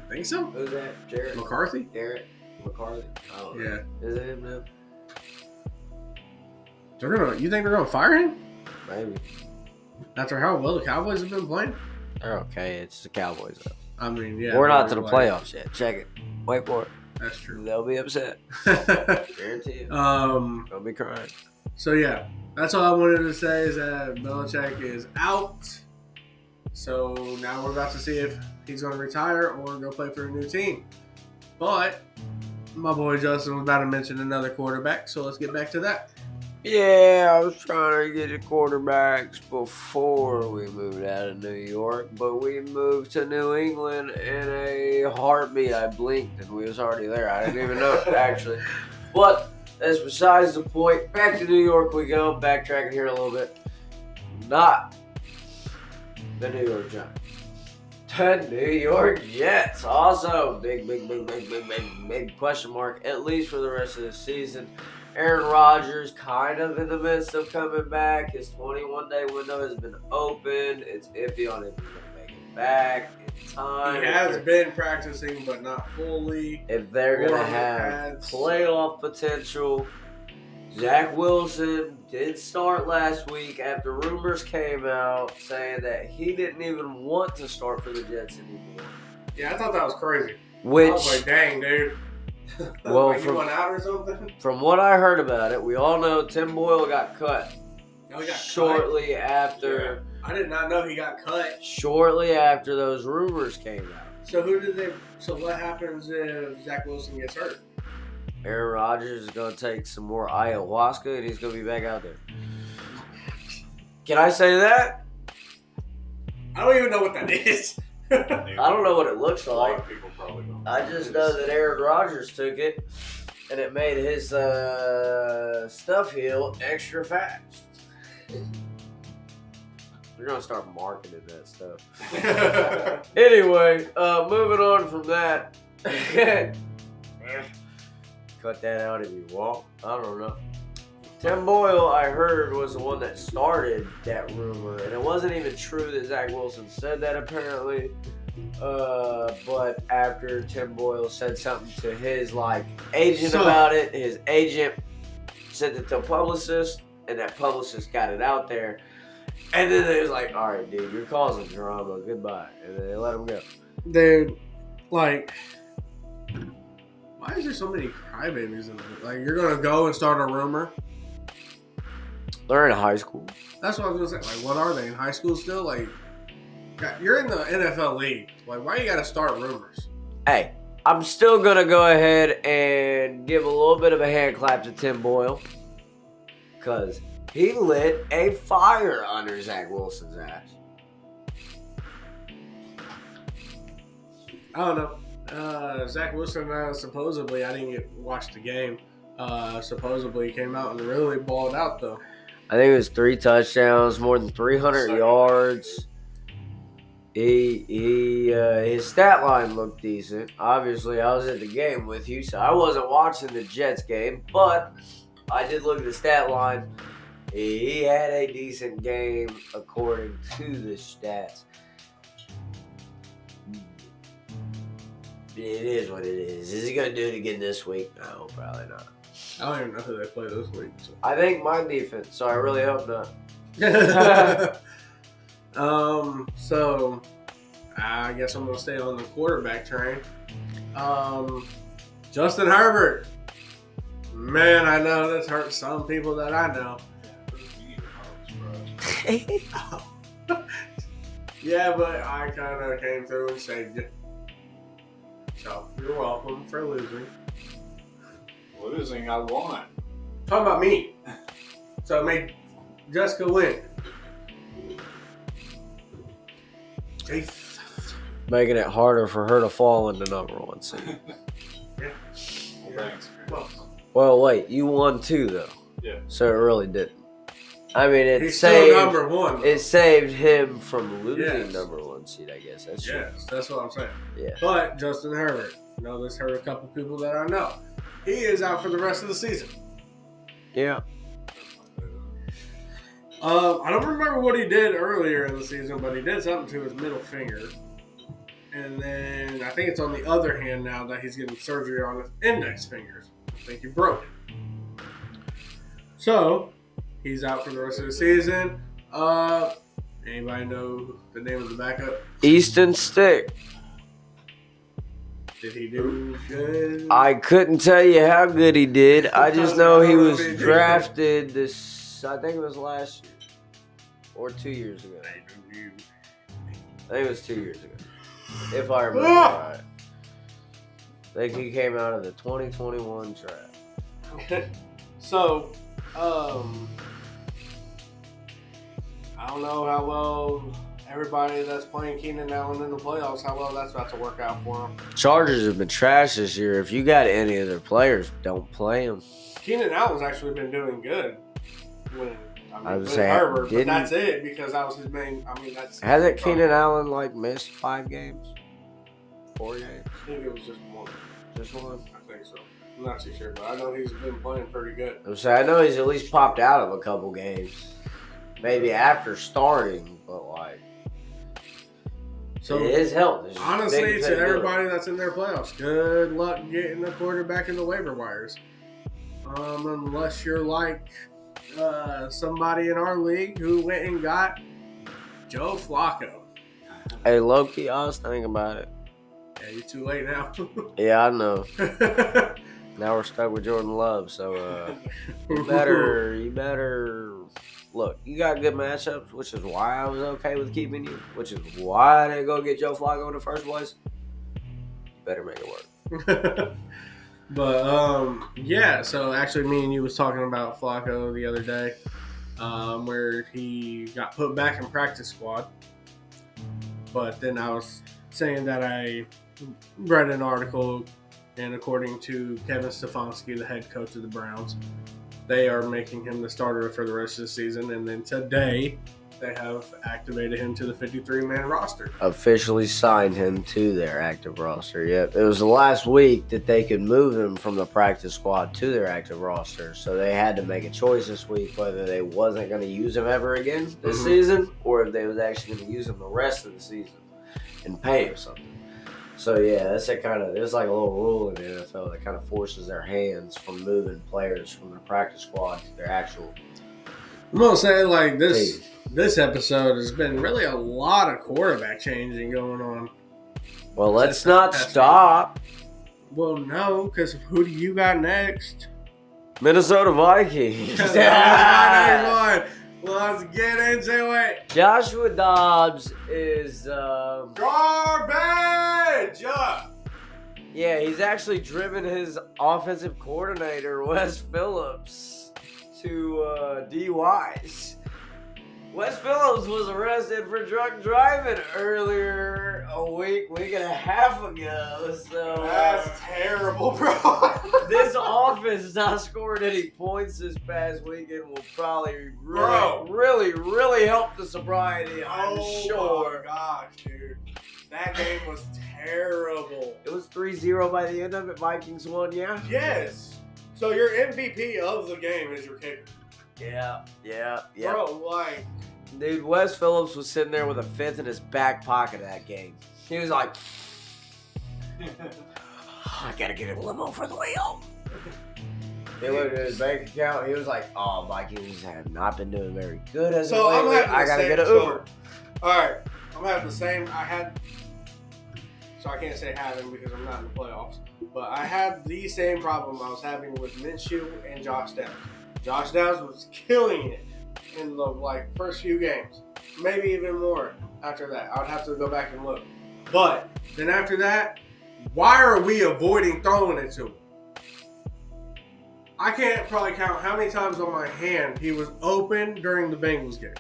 Think so? Who's that? Jared McCarthy? Garrett McCarthy. I don't know. Yeah. Is it him now? You think they're gonna fire him Maybe. after how well the Cowboys have been playing? They're okay. It's the Cowboys though. I mean, yeah. We're not to the like- playoffs yet. Check it. Wait for it. That's true. They'll be upset. Guarantee you. They'll be crying. So yeah, that's all I wanted to say is that Belichick is out. So now we're about to see if he's going to retire or go play for a new team. But my boy Justin was about to mention another quarterback, so let's get back to that. Yeah, I was trying to get the quarterbacks before we moved out of New York, but we moved to New England in a heartbeat. I blinked and we was already there. I didn't even know, actually. But that's besides the point. Back to New York we go. Backtracking here a little bit. Not the New York Giants. The New York Jets. Also, big question mark, at least for the rest of the season. Aaron Rodgers kind of in the midst of coming back. His 21-day window has been open. It's iffy on if he's going to make it back in time. He has been practicing, but not fully. If they're going Or to on the have pads. playoff potential. Zach Wilson did start last week after rumors came out saying that he didn't even want to start for the Jets anymore. Yeah, I thought that was crazy. I Which, was like, dang, dude. Well, like, you from- went out or something? from what I heard about it, we all know Tim Boyle got cut No, he got shortly after. cut. I did not know he got cut. Shortly after those rumors came out. So what happens if Zach Wilson gets hurt? Aaron Rodgers is going to take some more ayahuasca and he's going to be back out there. Can I say that? I don't even know what that is. I don't know what it looks A lot like. of people probably don't. I just know that Aaron Rodgers took it, and it made his stuff heal extra fast. We're gonna start marketing that stuff. Anyway, moving on from that. Cut that out if you want. I don't know. Tim Boyle, I heard, was the one that started that rumor, and it wasn't even true that Zach Wilson said that apparently. But after Tim Boyle said something to his agent about it, his agent sent it to a publicist, and that publicist got it out there. And then they was like, all right, dude, you're causing drama. Goodbye. And then they let him go. Dude, why is there so many crybabies in it? Like, you're going to go and start a rumor? They're in high school. That's what I was going to say. Like, what are they, in high school still? Like, you're in the NFL league. Like, why you got to start rumors? Hey, I'm still going to go ahead and give a little bit of a hand clap to Tim Boyle. Because he lit a fire under Zach Wilson's ass. I don't know. Zach Wilson, supposedly, I didn't watch the game. Supposedly, he came out and really balled out, though. I think it was 3 touchdowns, more than 300 yards. His stat line looked decent. Obviously, I was at the game with you, so I wasn't watching the Jets game, but I did look at the stat line. He had a decent game according to the stats. It is what it is. Is he going to do it again this week? No, probably not. I don't even know who they play this week. So. I think my defense, so I really hope not. So I guess I'm gonna stay on the quarterback train. Justin Herbert. Man, I know this hurts some people that I know. Yeah, but I kind of came through and saved you. So you're welcome for losing. Losing, I won. Talking about me. So it made Jessica win. Making it harder for her to fall in the number 1 seed. Yeah. Well, thanks. Well, wait, you won too, though. Yeah. So it really didn't. I mean, it He's saved. still number 1. It saved him from losing Yes. number 1 seed, I guess. That's true. Yes, that's what I'm saying. Yeah. But Justin Herbert, this hurt a couple people that I know. He is out for the rest of the season. Yeah. I don't remember what he did earlier in the season, but he did something to his middle finger. And then I think it's on the other hand now that he's getting surgery on his index fingers. I think he broke it. So, he's out for the rest of the season. Anybody know the name of the backup? Easton Stick. Did he do good? I couldn't tell you how good he did. I just know he was drafted this, I think it was last year. Or 2 years ago. I think it was 2 years ago. If I remember right. I think he came out of the 2021 draft. So, I don't know how well everybody that's playing Keenan Allen in the playoffs, how well that's about to work out for them. Chargers have been trash this year. If you got any of their players, don't play them. Keenan Allen's actually been doing good I was with saying, Herbert, but that's it because that was his main. That's hasn't Keenan Allen missed 5 games? 4 games? I think it was just one. Just one? I think so. I'm not too sure, but I know he's been playing pretty good. I know he's at least popped out of a couple games. Maybe after starting, but So his health is honestly, to everybody that's in their playoffs, good luck getting a quarterback in the waiver wires. Unless you're like somebody in our league who went and got Joe Flacco. Hey, low-key, I was thinking about it. Yeah, you're too late now. Yeah, I know. Now we're stuck with Jordan Love, so you better look. You got good matchups, which is why I was okay with keeping you, which is why I didn't go get Joe Flacco in the first place. You better make it work. But yeah. So actually, me and you was talking about Flacco the other day, where he got put back in practice squad. But then I was saying that I read an article, and according to Kevin Stefanski, the head coach of the Browns, they are making him the starter for the rest of the season. And then today, they have activated him to the 53-man roster. Officially signed him to their active roster. Yep. It was the last week that they could move him from the practice squad to their active roster. So they had to make a choice this week whether they wasn't going to use him ever again this season or if they was actually going to use him the rest of the season and pay him something. So yeah, there's like a little rule in the NFL that kind of forces their hands from moving players from their practice squad to their actual I'm gonna say like team. this episode has been really a lot of quarterback changing going on. Well, let's not stop. Well, no, because who do you got next? Minnesota Vikings. That's my next one. Let's get into it. Joshua Dobbs is Garbage! yeah, he's actually driven his offensive coordinator, Wes Phillips, to DUIs. Wes Phillips was arrested for drunk driving earlier a week and a half ago. So That's terrible, bro. this offense has not scored any points this past weekend. Will probably really help the sobriety, I'm sure. Oh my gosh, dude. That game was terrible. It was 3-0 by the end of it. Vikings won, yeah? Yes. So your MVP of the game is your kicker. Yeah. Bro, like, Dude, Wes Phillips was sitting there with a fifth in his back pocket of that game. He was like, I gotta get a limo for the way home. He looked at his bank account. He was like, oh, Vikings have not been doing very good as so of I'm lately. having I the gotta same, get an Uber. Alright, I'm having the same. So I can't say having because I'm not in the playoffs. But I had the same problem I was having with Minshew and Josh Downs. Josh Downs was killing it in the first few games. Maybe even more after that. I would have to go back and look. But then after that, why are we avoiding throwing it to him? I can't probably count how many times on my hand he was open during the Bengals game.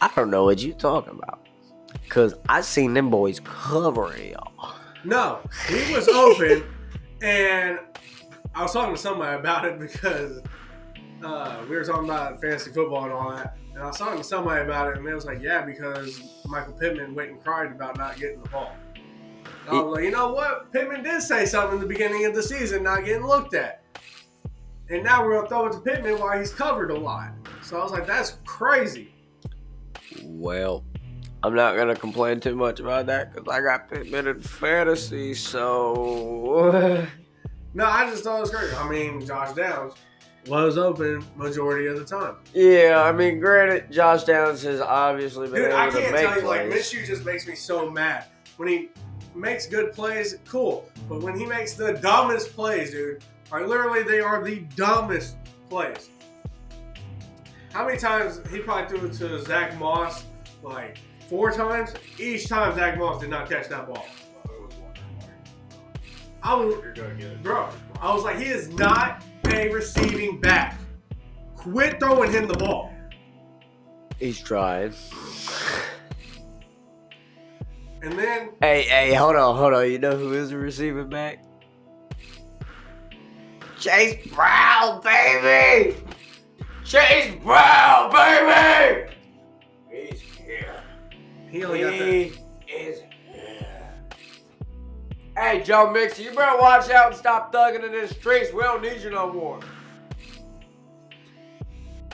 I don't know what you talking about. Because I seen them boys covering y'all. No, he was open, and I was talking to somebody about it because we were talking about fantasy football and all that. And I was talking to somebody about it, and they was like, yeah, because Michael Pittman went and cried about not getting the ball. And I was like, you know what? Pittman did say something in the beginning of the season, not getting looked at. And now we're going to throw it to Pittman while he's covered a lot. So I was like, that's crazy. Well, I'm not going to complain too much about that because I got Pittman in fantasy, so... No, I just thought it was crazy. I mean, Josh Downs was open majority of the time. Yeah, I mean, granted, Josh Downs has obviously been Dude, able I to can't make tell you, plays. Minshew just makes me so mad. When he makes good plays, cool. But when he makes the dumbest plays, dude, literally they are the dumbest plays. How many times he probably threw it to Zach Moss? 4 times? Each time Zach Moss did not catch that ball. I was like, he is not a receiving back. Quit throwing him the ball. He's trying. And then... Hey, hold on. You know who is a receiving back? Chase Brown, baby! Chase Brown, baby! He's here. He only got that. He is here. Hey, Joe Mixon, you better watch out and stop thugging in the streets. We don't need you no more.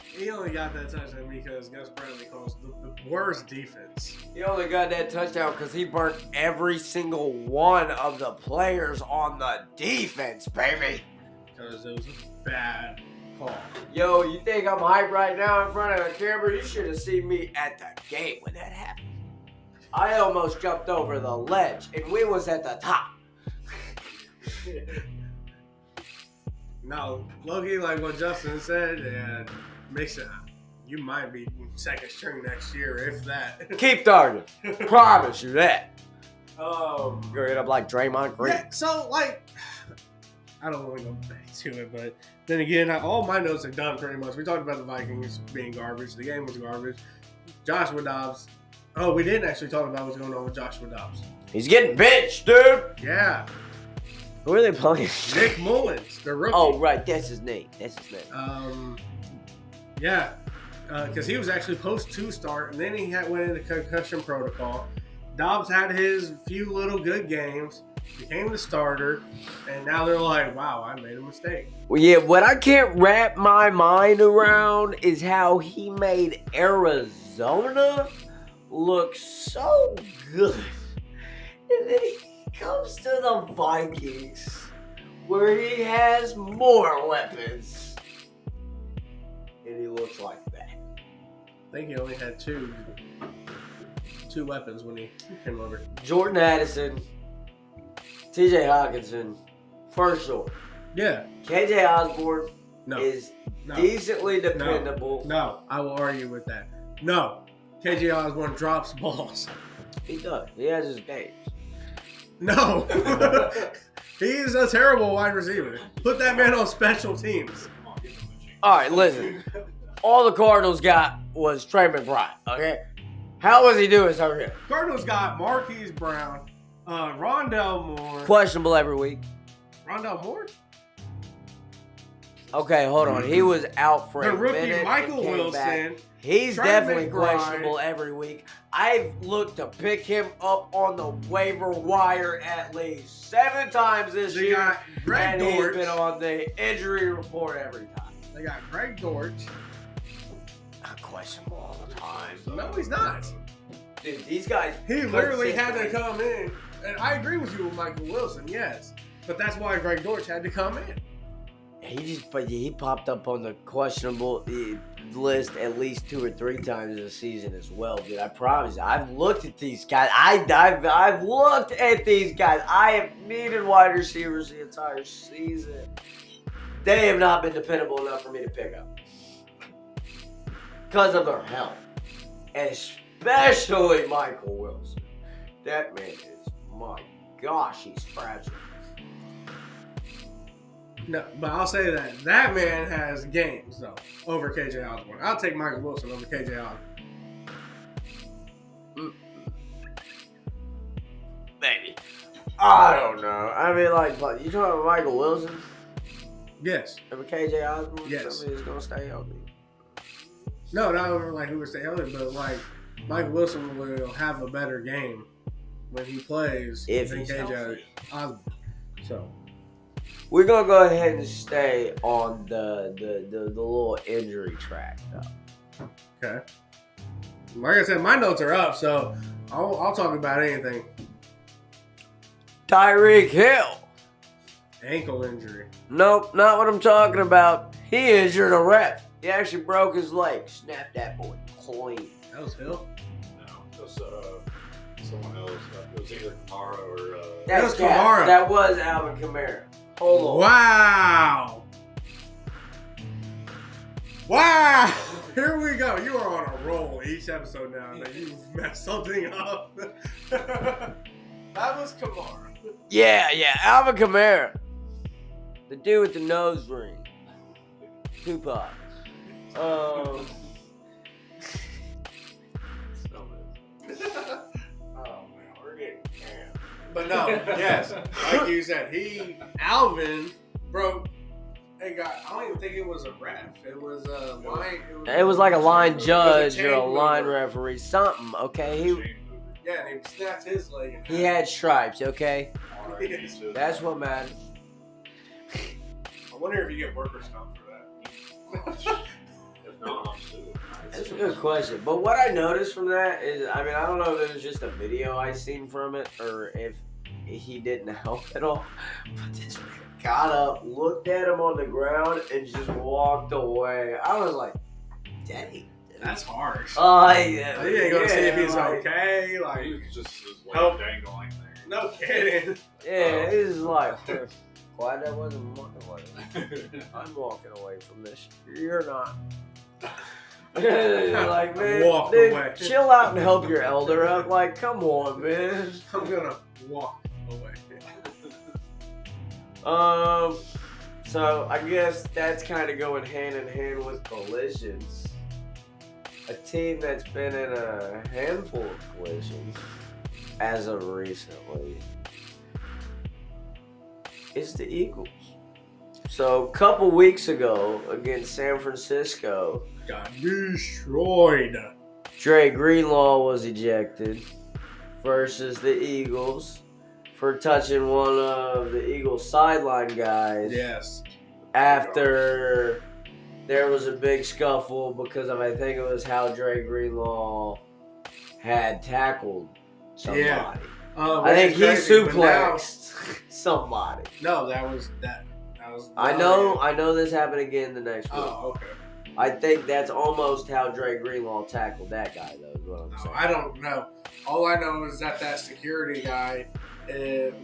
He only got that touchdown because Gus Bradley calls the worst defense. He only got that touchdown because he burnt every single one of the players on the defense, baby. Because it was a bad call. Yo, you think I'm hyped right now in front of the camera? You should have seen me at the gate when that happened. I almost jumped over the ledge, and we was at the top. No, Loki, like what Justin said, and Mixon, you might be second string next year, if that. Keep thugging. Promise you that. Um, You're gonna end up like Draymond Green. yeah, so, I don't want to go back to it, but then again, all my notes are done pretty much. We talked about the Vikings being garbage. The game was garbage. Joshua Dobbs Oh, we didn't actually talk about what's going on with Joshua Dobbs. He's getting benched, dude. Yeah, Who are they playing? Nick Mullins, the rookie. Oh, right. That's his name. Yeah, because he was actually supposed to start, and then he went into concussion protocol. Dobbs had his few little good games, became the starter, and now they're like, wow, I made a mistake. Well, yeah, what I can't wrap my mind around is how he made Arizona look so good. And then he comes to the Vikings, where he has more weapons. And he looks like that. I think he only had two weapons when he came over. Jordan Addison, TJ Hawkinson, for sure. Yeah. KJ Osborne No. is No. decently dependable. No, I will argue with that. No. KJ Osborne drops balls. He does. He has his games. No. He is a terrible wide receiver. Put that man on special teams. Come on, give him a chance. All right, listen. All the Cardinals got was Trey McBride, okay? How was he doing so good? Cardinals got Marquise Brown, Rondell Moore. Questionable every week. Rondell Moore? Okay, hold on. He was out for The a rookie minute and Michael came Wilson. back. He's Trey definitely McBride. questionable every week. I've looked to pick him up on the waiver wire at least 7 times this They year, got Greg and he's Dortch. been on the injury report every time. They got Greg Dortch. Questionable all the time. No, he's not. Dude, these guys. He literally had to consistently- come in. And I agree with you with Michael Wilson, yes. But that's why Greg Dortch had to come in. He popped up on the questionable list at least 2 or 3 times this season as well, dude. I promise. I've looked at these guys. I've looked at these guys. I have needed wide receivers the entire season. They have not been dependable enough for me to pick up because of their health, especially Michael Wilson. That man is, my gosh, he's fragile. No, but I'll say that man has games, though, over KJ Osborne. I'll take Michael Wilson over KJ Osborne. Maybe. I don't know. I mean, like, you talking about Michael Wilson Yes. over KJ Osborne? Yes. Somebody's going to stay healthy. No, not over like who would stay healthy, but like Michael Wilson will have a better game when he plays If than he's KJ healthy. Osborne. So We're going to go ahead and stay on the little injury track, though. okay. Like I said, my notes are up, so I'll talk about anything. Tyreek Hill. Ankle injury. Nope, not what I'm talking about. He injured a ref. He actually broke his leg. Snapped that boy clean. That was Hill. No, it was someone else. It was either Kamara or. That's was Kamara. That was Alvin Kamara. Hold on. Wow. Wow. Here we go. You are on a roll each episode now that you've messed something up. That was Kamara. Yeah, Alvin Kamara. The dude with the nose ring. Tupac. Oh man, we're getting camp. But no, yes, like you said, Alvin broke. I don't even think it was a ref. It was a line. It was like a line judge chain or a line mover. referee, something. Okay, Yeah, and he snapped his leg. In he half. had stripes. Okay, Yes. that's what matters. I wonder if you get workers' comp for that. If not, I'm suing. That's a good question. But what I noticed from that is, I mean, I don't know if it was just a video I seen from it or if he didn't help at all. But this man got up, looked at him on the ground, and just walked away. I was like, dang. That's harsh. Yeah. You ain't gonna see if he's like, okay. Like, He was just his leg Help. dangling there. no kidding. Yeah, it's like, glad that wasn't walking away. I'm walking away from this. You're not. Like, man, Walk dude, away. chill out and help your elder out. Like, come on, man. I'm gonna walk away. So I guess that's kind of going hand in hand with collisions. a team that's been in a handful of collisions as of recently is the Eagles. So a couple weeks ago against San Francisco, Got destroyed. Dre Greenlaw was ejected versus the Eagles for touching one of the Eagles sideline guys. Yes. After there was a big scuffle because of, I think it was how Dre Greenlaw had tackled somebody. Yeah. I think he suplexed somebody. No, that was. I know this happened again the next week. Oh, okay. I think that's almost how Dre Greenlaw tackled that guy, though, is what I'm No, saying. I don't know. All I know is that security guy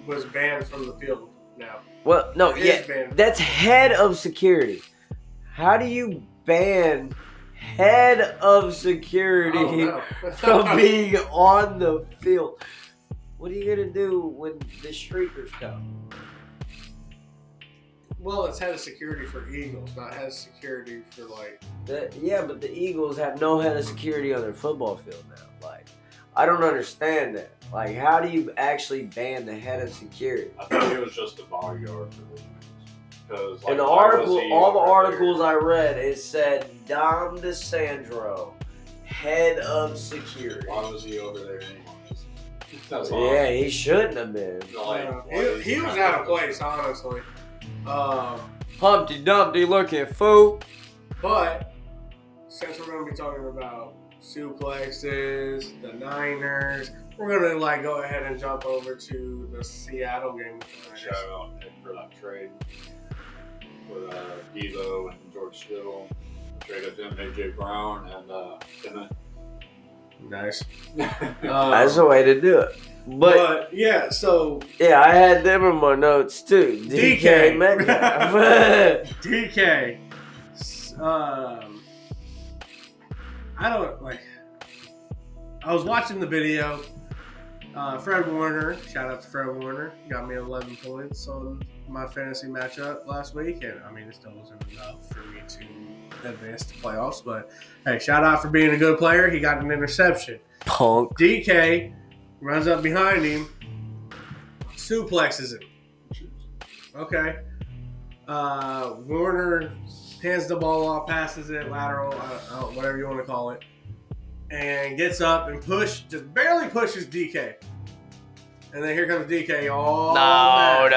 was banned from the field now. Well, no, It yeah, is banned. that's head of security. How do you ban head of security Oh, no. from being on the field? What are you gonna do when the streakers come? Well, it's head of security for Eagles, not head of security for like. Yeah, but the Eagles have no head of security on their football field now. Like, I don't understand that. Like, how do you actually ban the head of security? I think it was just a bodyguard for the because In the article, all the articles I read, it said Dom DeSandro, head of security. Why was he over there anyways? That's Yeah, he shouldn't have been. He was out of place, honestly. Humpty Dumpty looking fool. But since we're gonna be talking about suplexes, the Niners, we're gonna go ahead and jump over to the Seattle game. Shout out Nick for that trade for Devo and George Kittle. Traded them AJ Brown and Emmett. Nice. That's the way to do it. But yeah, so yeah, I had them in my notes too. DK. Metcalf. DK. I don't like. I was watching the video. Fred Warner, shout out to Fred Warner, got me 11 points on my fantasy matchup last week, and I mean it still wasn't enough for me to advance to playoffs. But hey, shout out for being a good player. He got an interception. Punk. DK runs up behind him, suplexes him. Okay. Warner hands the ball off, passes it lateral, whatever you want to call it, and gets up and just barely pushes DK. And then here comes DK. Oh, No.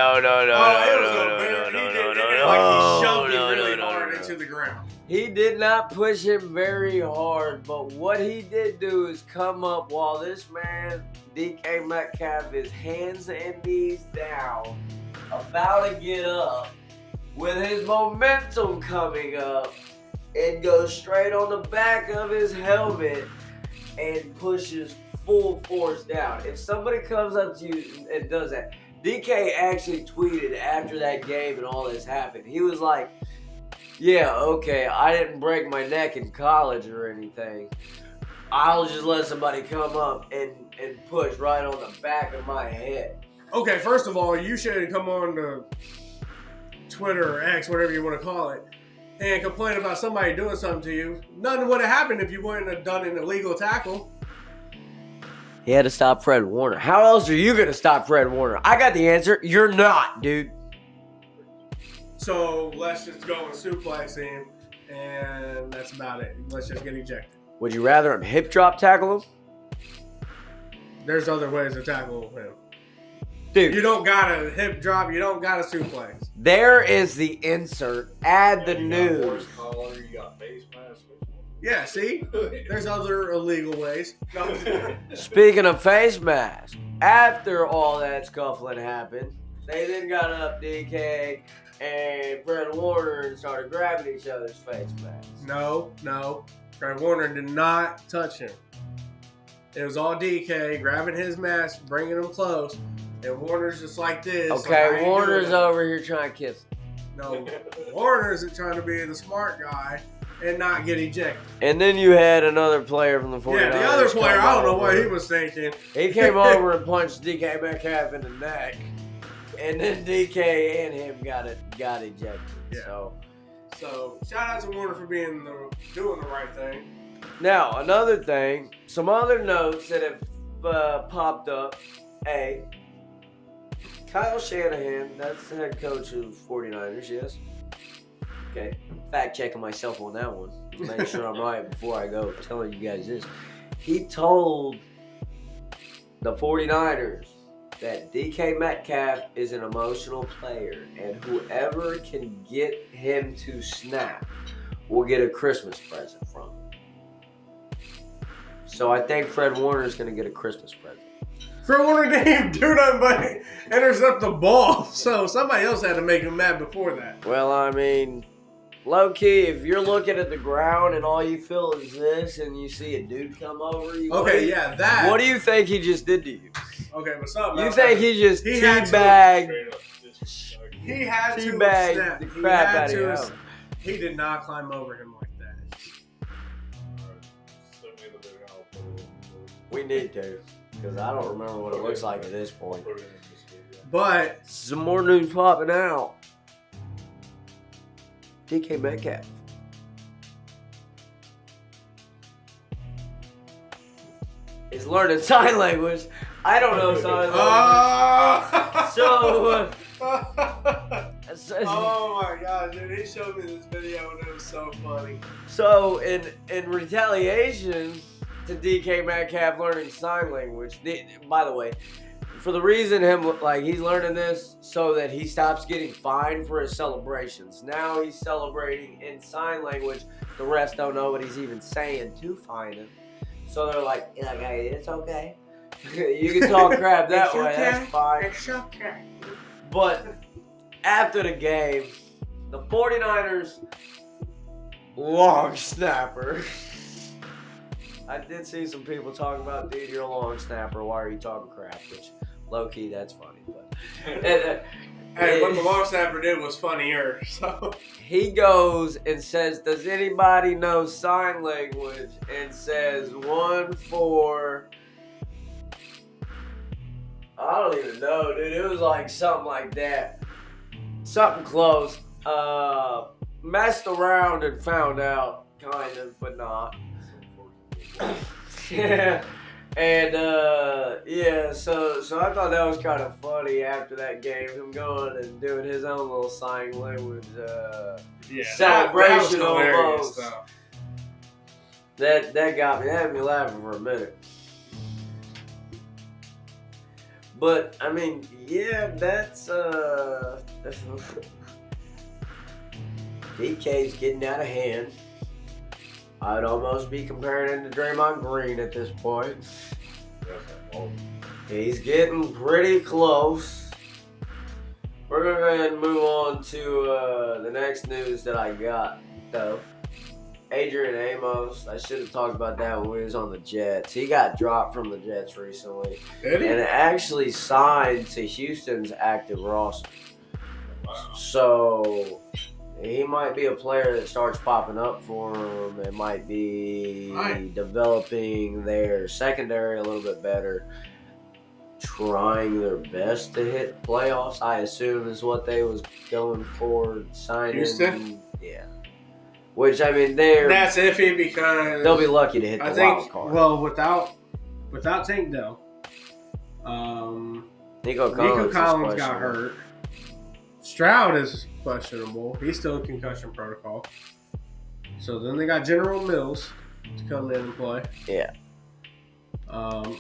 He shoved him really hard into the ground. He did not push him very hard, but what he did do is come up while this man, DK Metcalf, is hands and knees down, about to get up, with his momentum coming up, and goes straight on the back of his helmet and pushes full force down. If somebody comes up to you and does that, DK actually tweeted after that game and all this happened. He was like, yeah, okay, I didn't break my neck in college or anything. I'll just let somebody come up and push right on the back of my head. Okay, first of all, you should come on to Twitter or X, whatever you want to call it, and complain about somebody doing something to you. Nothing would have happened if you wouldn't have done an illegal tackle. He had to stop Fred Warner. How else are you going to stop Fred Warner? I got the answer. You're not, dude. So let's just go and suplex him, and that's about it. Let's just get ejected. Would you rather him hip drop tackle him? There's other ways to tackle him. Dude, You don't got to hip drop. You don't got to suplex. there is the insert. Add the You got news. horse collar, you got face mask. Yeah, see? There's other illegal ways. No. Speaking of face mask, after all that scuffling happened, they then got up DK and Fred Warner and started grabbing each other's face masks. No. Fred Warner did not touch him. It was all DK grabbing his mask, bringing him close, and Warner's just like this. like, I Okay, ain't Warner's doing it. over here trying to kiss him. No, Warner's trying to be the smart guy and not get ejected. And then you had another player from the 49ers. Yeah, the other player, come I don't know over. what he was thinking. He came over and punched DK Metcalf in the neck. And then DK and him got ejected. Yeah. So So shout out to Warner for doing the right thing. Now, another thing, some other notes that have popped up. Kyle Shanahan, that's the head coach of 49ers, yes? Okay. Fact checking myself on that one. Make sure I'm right before I go telling you guys this. He told the 49ers that DK Metcalf is an emotional player, and whoever can get him to snap will get a Christmas present from him. So I think Fred Warner is going to get a Christmas present. Fred Warner didn't even do nothing but intercept the ball, so somebody else had to make him mad before that. Well, I mean, low key, if you're looking at the ground and all you feel is this, and you see a dude come over you, that. What do you think he just did to you? Okay, but something. You think he just teabagged Straight up disrespect. He had to teabagged snap. the He crap had out of to. you? He did not climb over him like that. Alright, send me the video, I'll put it in the- We need to, because I don't remember what it looks like at this point. Put it in this video. But Some more news popping out. DK Metcalf. Is learning sign language. I don't know sign language. oh my god, dude! He showed me this video and it was so funny. So in retaliation to DK Metcalf learning sign language, by the way, for the reason he's learning this so that he stops getting fined for his celebrations. Now he's celebrating in sign language. The refs don't know what he's even saying to fine him. So they're like, hey, it's okay. You can talk crap that It's way. okay. That's fine. It's okay. But after the game, the 49ers long snapper. I did see some people talking about, dude, you're a long snapper. Why are you talking crap? Which, low key, that's funny. But Hey, what the long snapper did was funnier. So he goes and says, does anybody know sign language? And says 1 for, I don't even know, dude. It was like something like that. Something close. Messed around and found out, kind of, but not. Yeah. And so I thought that was kind of funny after that game, him going and doing his own little sign language celebration almost. That got me, that had me laughing for a minute. But I mean, yeah, that's DK's getting out of hand. I'd almost be comparing him to Draymond Green at this point. He's getting pretty close. We're going to go ahead and move on to the next news that I got, though. Adrian Amos, I should have talked about that when we was on the Jets. He got dropped from the Jets recently. did he? And actually signed to Houston's active roster. Wow. So he might be a player that starts popping up for him. It might be developing their secondary a little bit better, trying their best to hit playoffs, I assume is what they was going for, signing. Houston? Yeah. Which, I mean, That's iffy because they'll be lucky to hit the I think wild card. well without Tank Dell, Nico Collins got questionable. hurt. Stroud is questionable. He's still in concussion protocol. So then they got General Mills to come in and play. Yeah.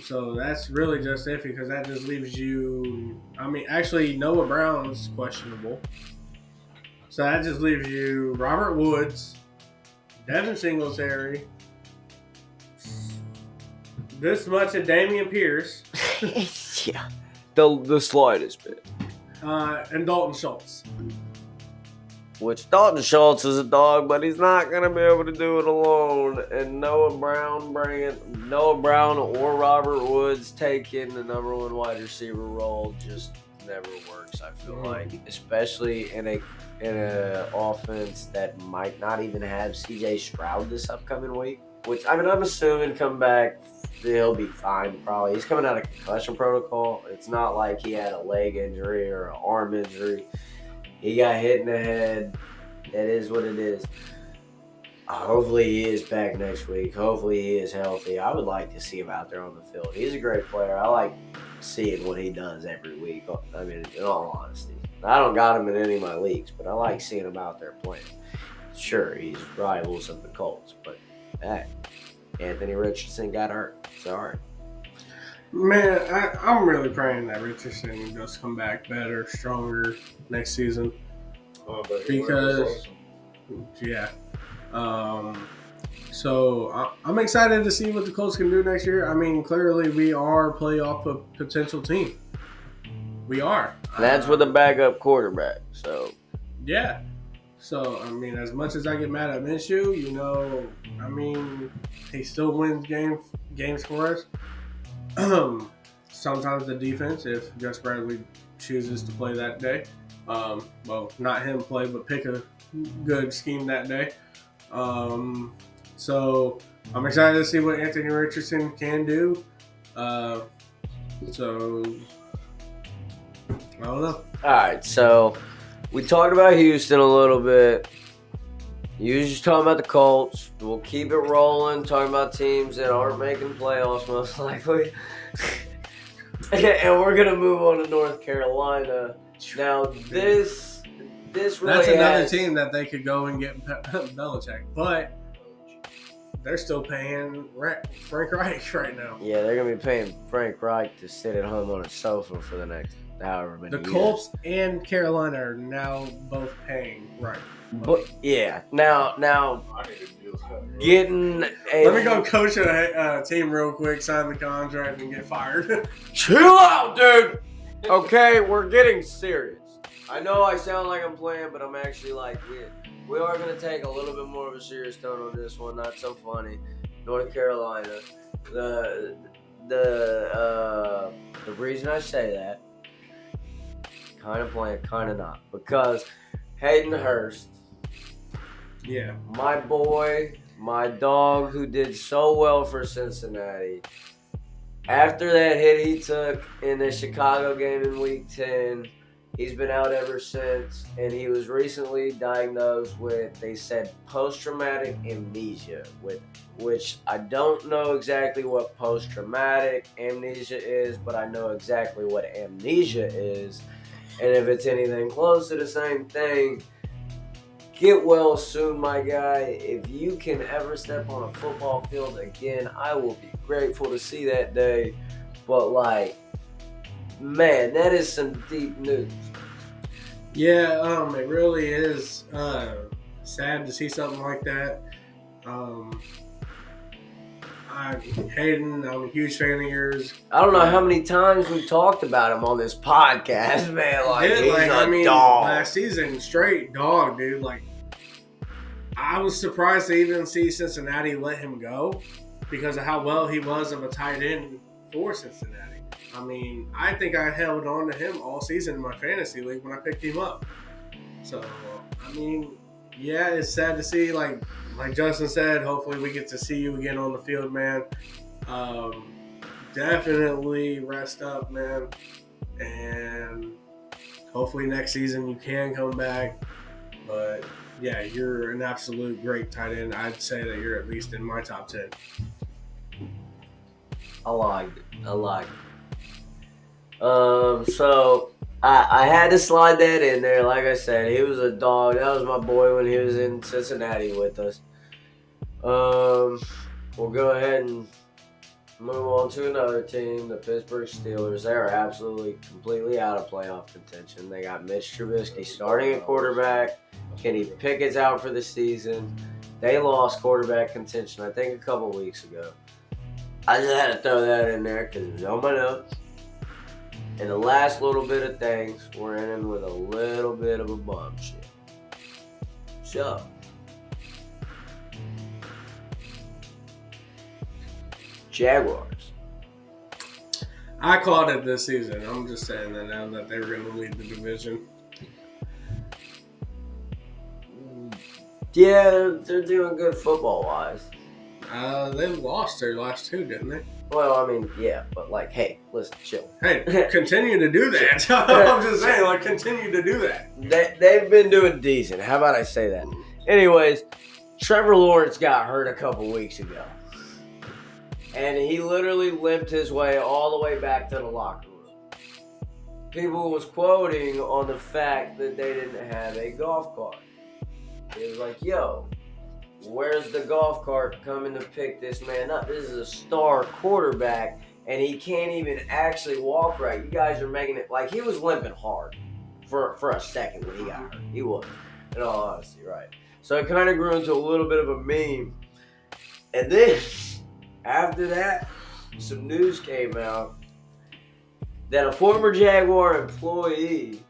So that's really just iffy because that just leaves you. I mean, actually, Noah Brown's questionable. So that just leaves you Robert Woods, Devin Singletary, this much of Damian Pierce, Yeah. The slightest bit. and Dalton Schultz. Which Dalton Schultz is a dog, but he's not going to be able to do it alone. And Noah Brown or Robert Woods taking the number one wide receiver role just never works, I feel like. Especially in a offense that might not even have CJ Stroud this upcoming week. Which, I mean, I'm assuming come back, he'll be fine probably. He's coming out of concussion protocol. It's not like he had a leg injury or an arm injury. He got hit in the head. That is what it is. Hopefully he is back next week. Hopefully he is healthy. I would like to see him out there on the field. He's a great player. I like seeing what he does every week. I mean, in all honesty. I don't got him in any of my leagues, but I like seeing him out there playing. Sure, he's rivals of the Colts, but hey, Anthony Richardson got hurt. Sorry. Man, I'm really praying that Richardson does come back better, stronger next season. Oh, but Because- Yeah. So I'm excited to see what the Colts can do next year. I mean, clearly we are a playoff potential team. We are. That's with a backup quarterback. So Yeah. So, I mean, as much as I get mad at Minshew, I mean, he still wins games for us. Sometimes the defense, if Gus Bradley chooses to play that day. Well, not him play, but pick a good scheme that day. So I'm excited to see what Anthony Richardson can do. So I don't know. all right, so we talked about Houston a little bit. You was just talking about the Colts. We'll keep it rolling, talking about teams that aren't making playoffs most likely. And we're gonna move on to North Carolina. Now this really That's another has- team that they could go and get Belichick, but they're still paying Frank Reich right now. Yeah, they're gonna be paying Frank Reich to sit at home on a sofa for the next however many The years. Colts and Carolina are now both paying Reich. But yeah, now I need to deal with that. getting a Let me go coach a team real quick, sign the contract, and get fired. Chill out, dude. Okay, we're getting serious. I know I sound like I'm playing, but I'm actually like we are gonna take a little bit more of a serious tone on this one. Not so funny. North Carolina. The reason I say that, kind of playing, kind of not, because Hayden Hurst, Yeah. my boy, my dog who did so well for Cincinnati. After that hit he took in the Chicago game in Week 10, he's been out ever since, and he was recently diagnosed with, they said, post-traumatic amnesia, which I don't know exactly what post-traumatic amnesia is, but I know exactly what amnesia is. And if it's anything close to the same thing, get well soon, my guy. If you can ever step on a football field again, I will be grateful to see that day. But, man, that is some deep news. Yeah, it really is sad to see something like that. Hayden, I'm a huge fan of yours. I don't know how many times we talked about him on this podcast, man. He's a dog. Last season, straight dog, dude. I was surprised to even see Cincinnati let him go because of how well he was of a tight end for Cincinnati. I mean, I think I held on to him all season in my fantasy league when I picked him up. So, I mean, yeah, it's sad to see. Like Justin said, hopefully we get to see you again on the field, man. Definitely rest up, man. And hopefully next season you can come back. But, yeah, you're an absolute great tight end. I'd say that you're at least in my top 10. I liked it. So I had to slide that in there. Like I said, he was a dog. That was my boy when he was in Cincinnati with us. We'll go ahead and move on to another team, the Pittsburgh Steelers. They are absolutely, completely out of playoff contention. They got Mitch Trubisky starting at quarterback. Kenny Pickett's out for the season. They lost quarterback contention, I think, a couple weeks ago. I just had to throw that in there because it was on my notes. And the last little bit of things, we're in with a little bit of a bombshell. So, Jaguars. I called it this season. I'm just saying that now that they were going to lead the division. Yeah, they're doing good football-wise. They lost their last two, didn't they? Well, I mean, yeah, but hey, listen, chill. Hey, continue to do that. I'm just saying, continue to do that. They've been doing decent. How about I say that? Anyways, Trevor Lawrence got hurt a couple weeks ago. And he literally limped his way all the way back to the locker room. People was quoting on the fact that they didn't have a golf cart. It was like, yo, where's the golf cart coming to pick this man up? This is a star quarterback, and he can't even actually walk right. You guys are making it like he was limping hard for a second when he got hurt. He was, in all honesty, right? So it kind of grew into a little bit of a meme. And then, after that, some news came out that a former Jaguar employee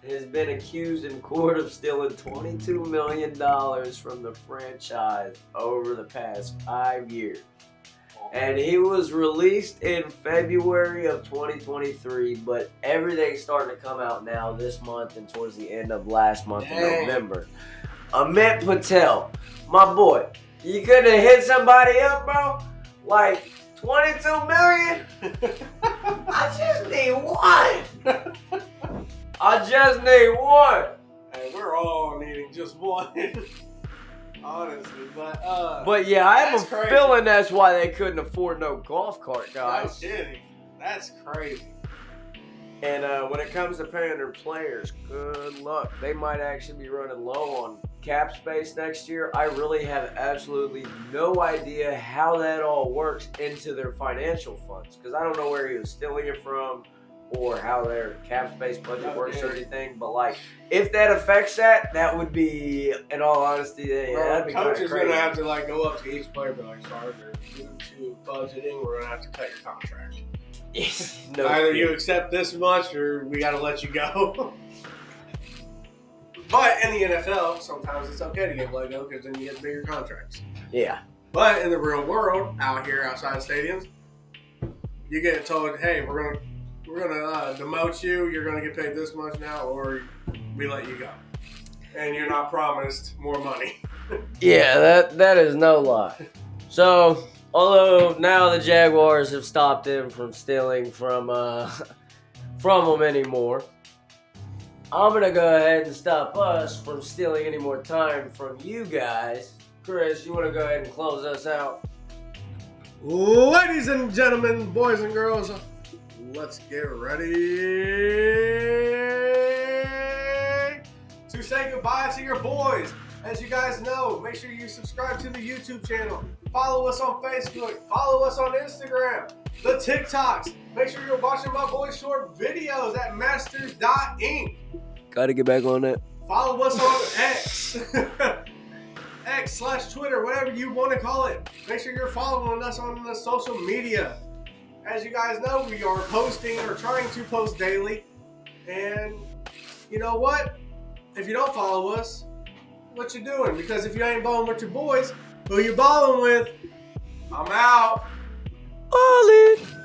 has been accused in court of stealing $22 million from the franchise over the past 5 years. And he was released in February of 2023, but everything's starting to come out now this month and towards the end of last month in November. Amit Patel, my boy, you couldn't have hit somebody up, bro? Like, 22 million? I just need one. I just need one. Hey, we're all needing just one. Honestly, but yeah, I have a crazy. feeling that's why they couldn't afford no golf cart, guys. No kidding. That's crazy. And when it comes to paying their players, good luck. They might actually be running low on cap space next year. I really have absolutely no idea how that all works into their financial funds, because I don't know where he was stealing it from or how their cap space budget works or anything. But like, if that affects that, that would be, in all honesty, that'd be coach is crazy. gonna have to like go up to each player and be like, sorry, due to budgeting, we're gonna have to cut your contract. No, Either you accept this much or we gotta let you go. But in the NFL, sometimes it's okay to get let go because then you get bigger contracts. Yeah. But in the real world, out here outside of stadiums, you get told, hey, we're gonna demote you, you're gonna get paid this much now, or we let you go. And you're not promised more money. Yeah, that is no lie. So, although now the Jaguars have stopped him from stealing from them anymore, I'm going to go ahead and stop us from stealing any more time from you guys. Chris, you want to go ahead and close us out? Ladies and gentlemen, boys and girls, let's get ready to say goodbye to your boys. As you guys know, make sure you subscribe to the YouTube channel. Follow us on Facebook. Follow us on Instagram. The TikToks. Make sure you're watching my boy's short videos at masters.inc. Gotta get back on that. Follow us on X. X/Twitter, whatever you want to call it. Make sure you're following us on the social media. As you guys know, we are posting or trying to post daily. And you know what? If you don't follow us, what you doing? Because if you ain't balling with your boys, who you balling with? I'm out. Ballin'.